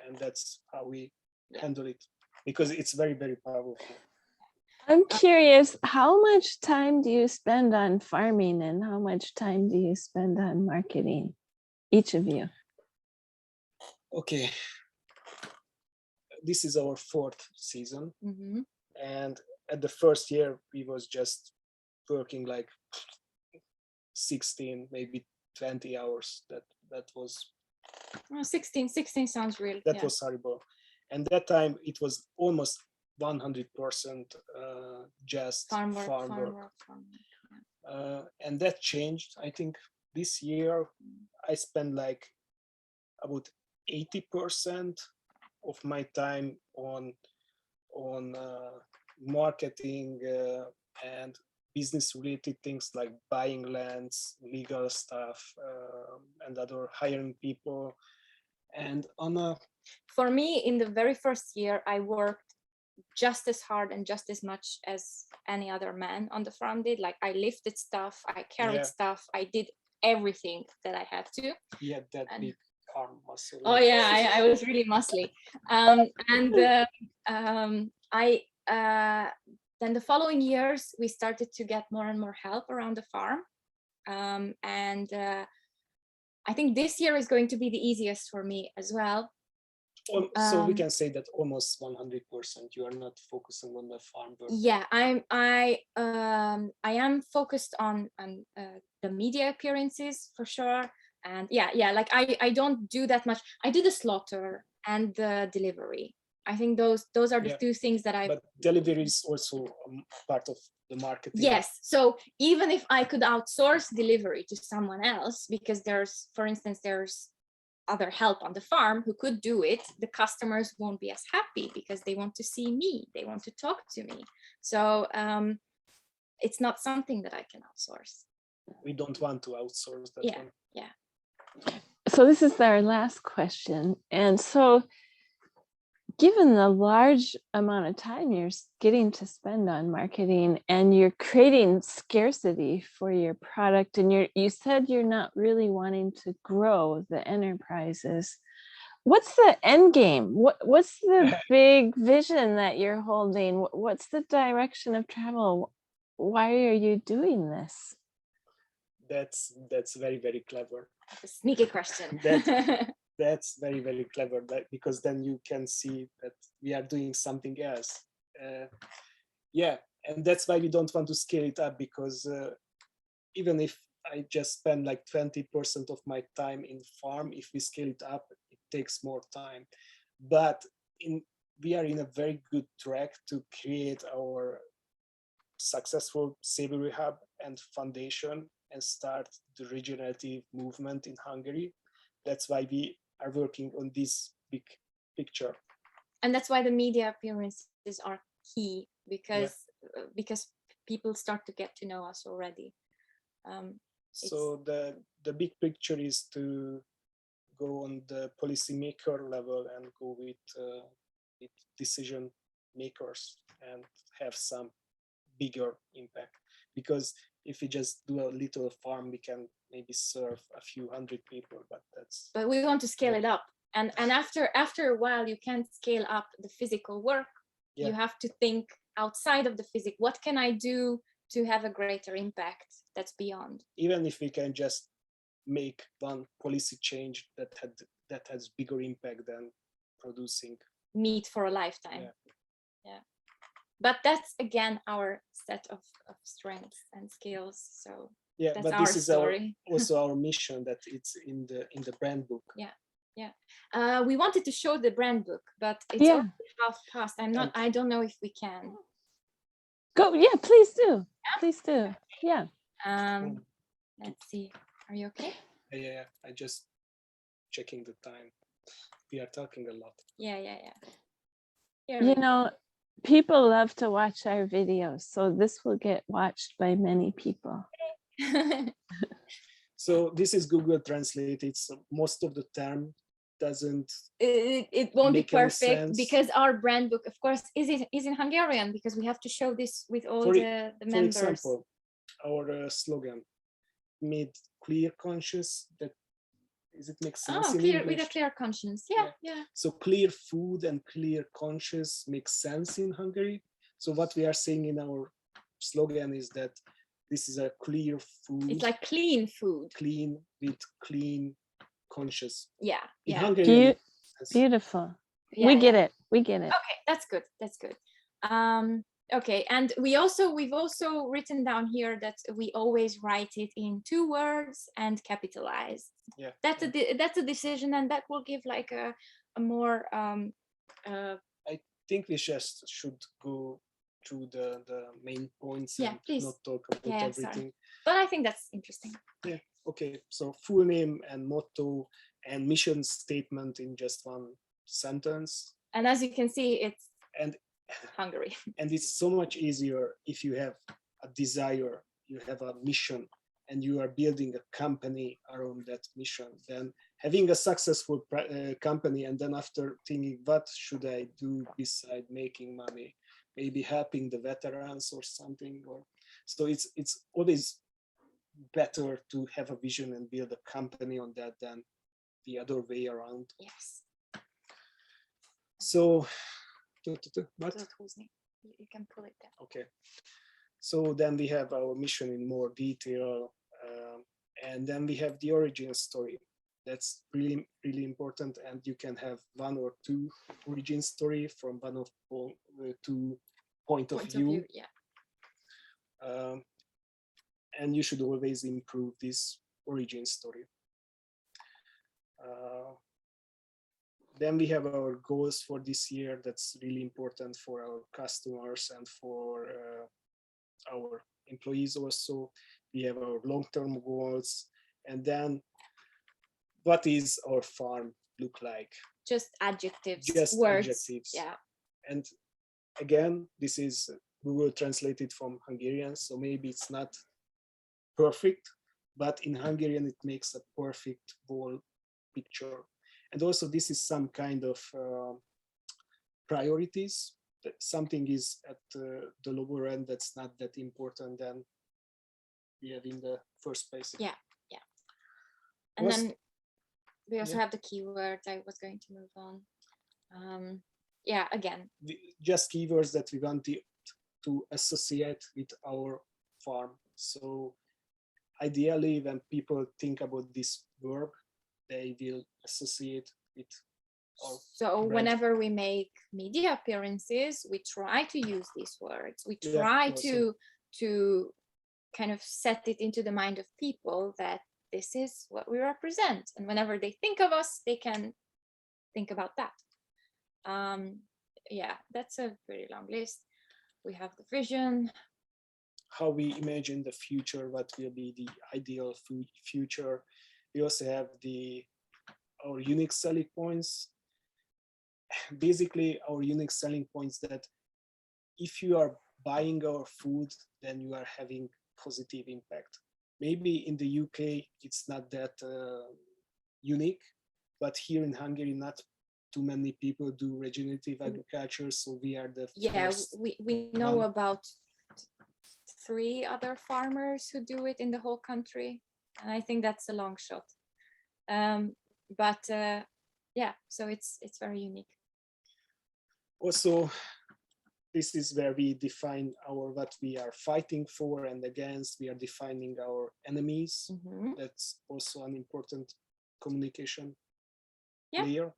and that's how we handle it, because it's very, very powerful. I'm curious, how much time do you spend on farming and how much time do you spend on marketing, each of you? Okay. This is our 4th season. Mm-hmm. And at the first year, we was just working like 16, maybe 20 hours. That was 16 sounds real. That was horrible. And that time it was almost 100% just farm work. And that changed. I think this year I spend like about 80% of my time on marketing and business related things like buying lands, legal stuff, and other hiring people. And for me, in the very first year, I worked just as hard and just as much as any other man on the farm did. Like I lifted stuff, I carried stuff, I did everything that I had to. Yeah, that big arm muscle. Oh yeah, I was really muscly. Then the following years, we started to get more and more help around the farm. I think this year is going to be the easiest for me as well. So we can say that almost 100% you are not focusing on the farm work. Yeah, I am focused on the media appearances for sure. And like I don't do that much. I do the slaughter and the delivery. I think those are the two things that I. But delivery is also part of the marketing. Yes. So even if I could outsource delivery to someone else, because there's other help on the farm who could do it, the customers won't be as happy because they want to see me, they want to talk to me. So it's not something that I can outsource. We don't want to outsource that one. Yeah. So this is our last question. And so given the large amount of time you're getting to spend on marketing and you're creating scarcity for your product, and you said you're not really wanting to grow the enterprises, what's the end game? What's the big vision that you're holding? What's the direction of travel? Why are you doing this? That's very, very clever. A sneaky question. That's very, very clever, because then you can see that we are doing something else. And that's why we don't want to scale it up, because even if I just spend like 20% of my time in farm, if we scale it up, it takes more time. But we are in a very good track to create our successful savory hub and foundation and start the regenerative movement in Hungary. That's why we are working on this big picture. And that's why the media appearances are key, because people start to get to know us already. So the big picture is to go on the policymaker level and go with with decision makers and have some bigger impact. Because if we just do a little farm, we can maybe serve a few hundred people, but that's. But we want to scale it up, and after a while, you can't scale up the physical work. You have to think outside of the physics. What can I do to have a greater impact that's beyond? Even if we can just make one policy change that has bigger impact than producing meat for a lifetime. Yeah. But that's again our set of strengths and skills. So that's but our this is story. also our mission, that it's in the brand book. We wanted to show the brand book, but it's already half past. I don't know if we can. Go, please do. Please do. Yeah. Let's see. Are you okay? Yeah. I just checking the time. We are talking a lot. Yeah. You know, people love to watch our videos, so this will get watched by many people. So this is Google translated, so most of the term doesn't. It won't be perfect because our brand book, of course, is in Hungarian, because we have to show this with all the members. For example, our slogan, made clear conscious. That is, it makes sense in clear, English? with a clear conscience. Yeah. So clear food and clear conscience makes sense in Hungary. So what we are saying in our slogan is that this is a clear food. It's like clean food. Clean with clean conscious. Yeah. In Hungarian, beautiful. Yeah, we get it. Okay, that's good. Okay, and we've also written down here that we always write it in 2 words and capitalize. That's a decision, and that will give like a more I think we just should go through the main points and not talk about everything. Sorry. But I think that's interesting. Okay, so full name and motto and mission statement in just one sentence. And as you can see, it's Hungary. And it's so much easier if you have a desire, you have a mission, and you are building a company around that mission, than having a successful company and then after thinking, what should I do beside making money? Maybe helping the veterans or something. So it's always better to have a vision and build a company on that than the other way around. Yes. So, what? You can pull it down. Okay. So then we have our mission in more detail, and then we have the origin story. That's really, really important, and you can have 1 or 2 origin story from one of 2 point of view. And you should always improve this origin story. Then we have our goals for this year. That's really important for our customers and for our employees also. We have our long-term goals. And then what is our farm look like? Just adjectives, words. Adjectives. Yeah. And again, this is Google translated from Hungarian, so maybe it's not perfect, but in Hungarian it makes a perfect whole picture. And also this is some kind of priorities. That something is at the lower end that's not that important than we have in the first place. Yeah. And then we also have the keywords. I was going to move on. Again. Just keywords that we want to associate with our farm. So ideally, when people think about this verb, they will associate with our brand. Whenever we make media appearances, we try to use these words. We try to kind of set it into the mind of people that this is what we represent. And whenever they think of us, they can think about that. That's a very long list. We have the vision. How we imagine the future, what will be the ideal future. We also have our unique selling points. Basically, our unique selling points that if you are buying our food, then you are having positive impact. Maybe in the UK, it's not that unique, but here in Hungary, not too many people do regenerative agriculture, so we are the first. We know one. about 3 other farmers who do it in the whole country, and I think that's a long shot. But yeah, so it's very unique. Also, this is where we define what we are fighting for and against. We are defining our enemies. That's also an important communication layer.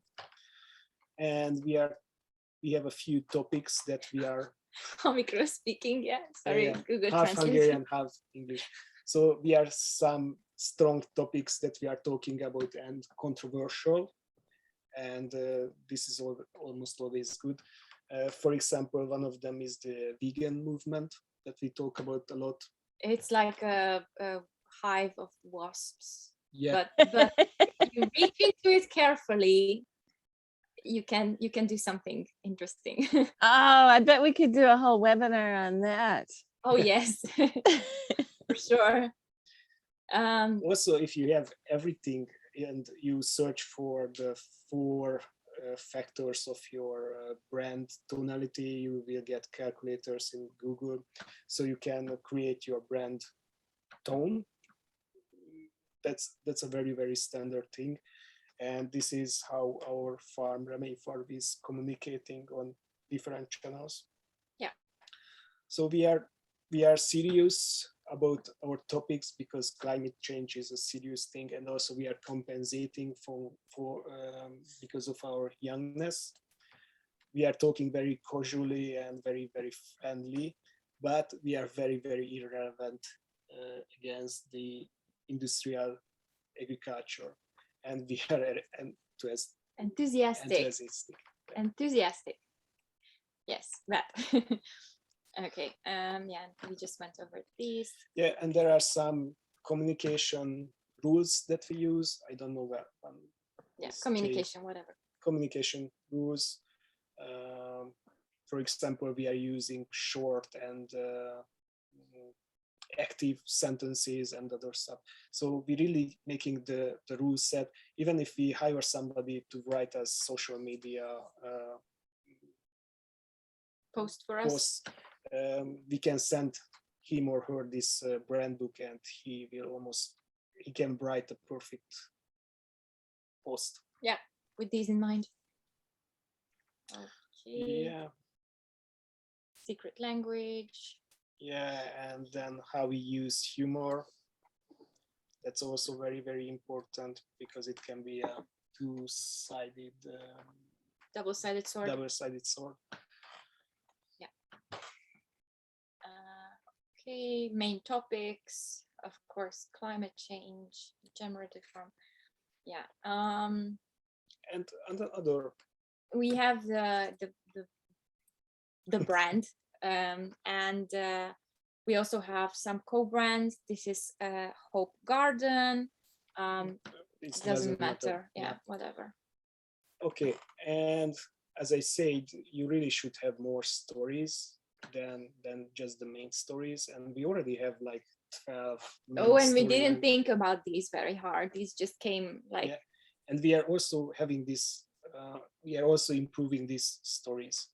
And we have a few topics that we are micro speaking. Sorry, Google half Translate. Hungarian, half English. So we are some strong topics that we are talking about and controversial. And this is almost always good. For example, one of them is the vegan movement that we talk about a lot. It's like a hive of wasps. Yeah. But if you reach into it carefully, you can do something interesting. I bet we could do a whole webinar on that. Oh yes, for sure. Also, if you have everything and you search for the 4 factors of your brand tonality, you will get calculators in Google, so you can create your brand tone. That's a very, very standard thing, and this is how our farm, Remei Farm, is communicating on different channels. Yeah. So we are serious about our topics because climate change is a serious thing, and also we are compensating for because of our youngness. We are talking very casually and very, very friendly, but we are very, very irrelevant against the industrial agriculture, and we are enthusiastic. Yes, that. Okay. Yeah, we just went over these. Yeah, and there are some communication rules that we use. I don't know where. Communication, whatever. Communication rules. For example, we are using short and active sentences and other stuff. So we're really making the rule set. Even if we hire somebody to write a social media post for us, we can send him or her this brand book, and he can write a perfect post. Yeah, with these in mind. Okay. Yeah. Secret language. Yeah, and then how we use humor. That's also very, very important because it can be a two-sided, double-sided sword. Double-sided sword. Yeah. Okay, main topics, of course, climate change, generative farm. Yeah. And other. We have the brand, and we also have some co-brands. This is Hope Garden. It doesn't matter. Yeah, whatever. Okay, and as I said, you really should have more stories than just the main stories, and we already have like 12. And we didn't think about these very hard. These just came like. Yeah. And we are also having this. We are also improving these stories.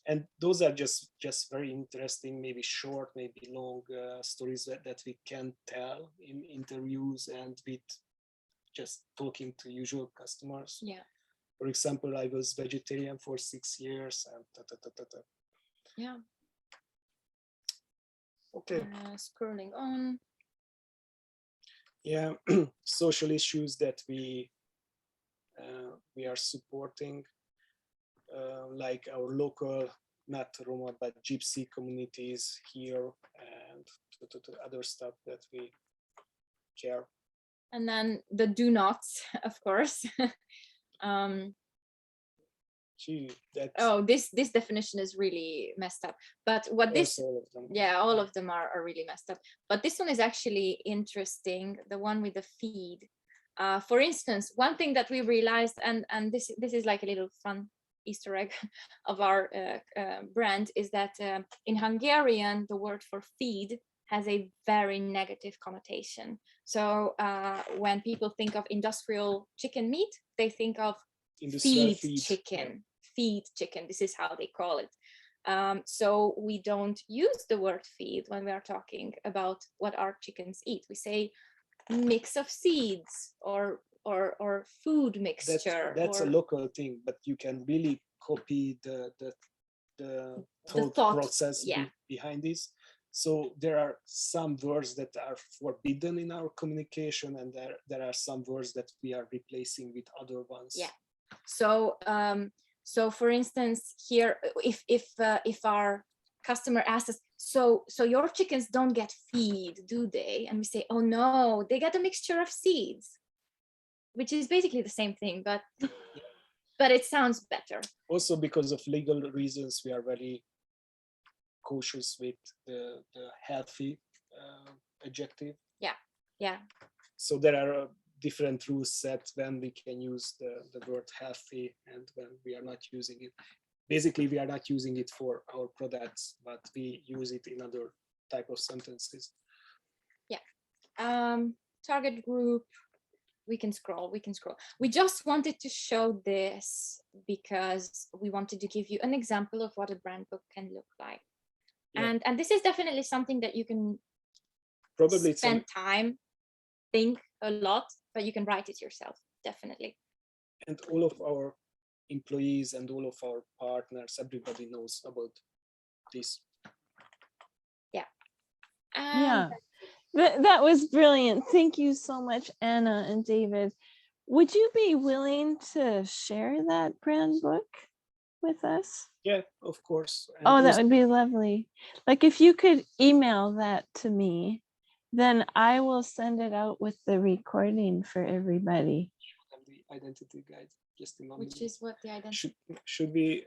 And those are just very interesting, maybe short, maybe long stories that we can tell in interviews and with just talking to usual customers. Yeah. For example, I was vegetarian for 6 years and Yeah. Okay. Scrolling on. Yeah, social issues that we are supporting. Like our local, not Roma, but Gypsy communities here, and other stuff that we care. And then the do nots, of course. This definition is really messed up. But what this, all of them. Yeah, all of them are really messed up. But this one is actually interesting. The one with the feed. For instance, one thing that we realized, and this is like a little fun Easter egg of our brand, is that in Hungarian the word for feed has a very negative connotation. So when people think of industrial chicken meat, they think of industrial feed chicken. This is how they call it. So we don't use the word feed when we are talking about what our chickens eat. We say mix of seeds or food mixture. That's a local thing, but you can really copy the thought process behind this. So there are some words that are forbidden in our communication, and there are some words that we are replacing with other ones. Yeah. So so for instance, here, if our customer asks us, so your chickens don't get feed, do they? And we say, oh no, they get a mixture of seeds, which is basically the same thing, but it sounds better. Also, because of legal reasons, we are very cautious with the healthy adjective. Yeah. So there are different rules set when we can use the word healthy and when we are not using it. Basically, we are not using it for our products, but we use it in other type of sentences. Yeah. Target group. We can scroll. We just wanted to show this because we wanted to give you an example of what a brand book can look like. Yeah. And this is definitely something that you can probably spend time, think a lot, but you can write it yourself, definitely. And all of our employees and all of our partners, everybody knows about this. Yeah. Yeah, that was brilliant. Thank you so much, Anna and David. Would you be willing to share that brand book with us? Yeah, of course. And that would be lovely. Like if you could email that to me, then I will send it out with the recording for everybody. The identity guide, just a moment. Which is what the identity should be.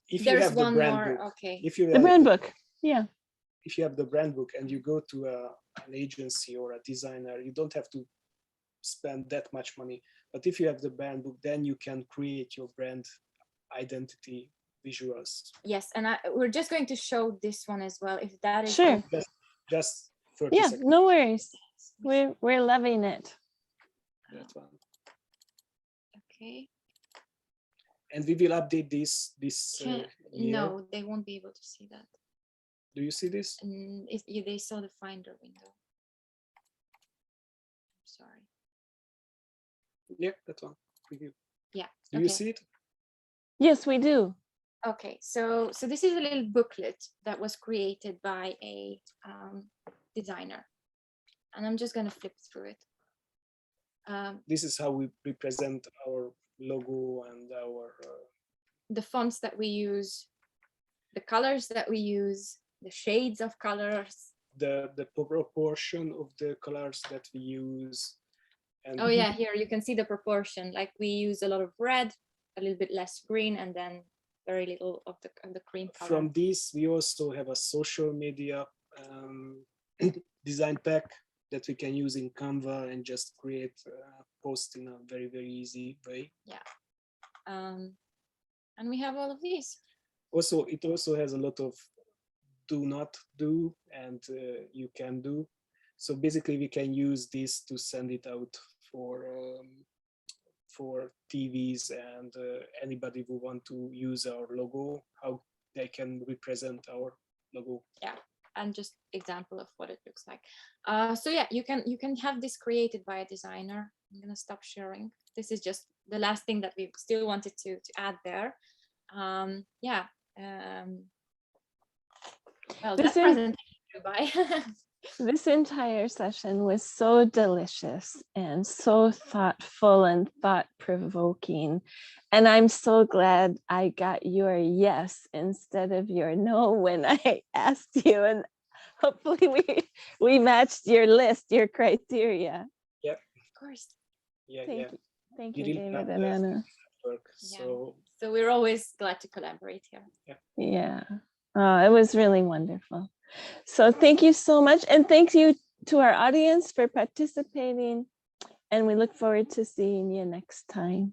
If there's you have one the brand more, book, okay. If you have, the brand book, yeah. If you have the brand book and you go to an agency or a designer, you don't have to spend that much money. But if you have the brand book, then you can create your brand identity visuals. Yes, and we're just going to show this one as well, if that is sure. Just 30 yeah, seconds. No worries. We're loving it. That one. Okay. And we will update this year. No, they won't be able to see that. Do you see this? If they saw the Finder window. Sorry. Yeah, that one. Preview. Yeah. Do you see it? Yes, we do. Okay, so this is a little booklet that was created by a designer, and I'm just gonna flip through it. This is how we represent our logo and our the fonts that we use, the colors that we use, the shades of colors, the proportion of the colors that we use. And oh yeah, here you can see the proportion. Like we use a lot of red, a little bit less green, and then very little of the cream color. From this, we also have a social media design pack that we can use in Canva and just create a post in a very, very easy way. Yeah. And we have all of these. Also, it also has a lot of do not do and you can do. So basically we can use this to send it out for TVs and anybody who want to use our logo, how they can represent our logo. Yeah, and just example of what it looks like. So yeah, you can have this created by a designer. I'm gonna stop sharing. This is just the last thing that we still wanted to add there. Yeah. Well, that's presentation. Goodbye. This entire session was so delicious and so thoughtful and thought-provoking. And I'm so glad I got your yes instead of your no when I asked you. And hopefully we matched your list, your criteria. Yep. Of course. Yeah, Thank you, David and Anna. So we're always glad to collaborate here. Yeah. Oh, it was really wonderful. So thank you so much. And thank you to our audience for participating. And we look forward to seeing you next time.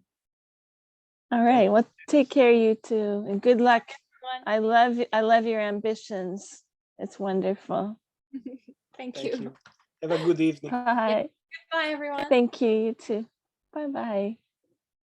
All right. Well, take care, you two, and good luck. I love your ambitions. It's wonderful. Thank you. Have a good evening. Bye. Goodbye, everyone. Thank you, you too. Bye-bye.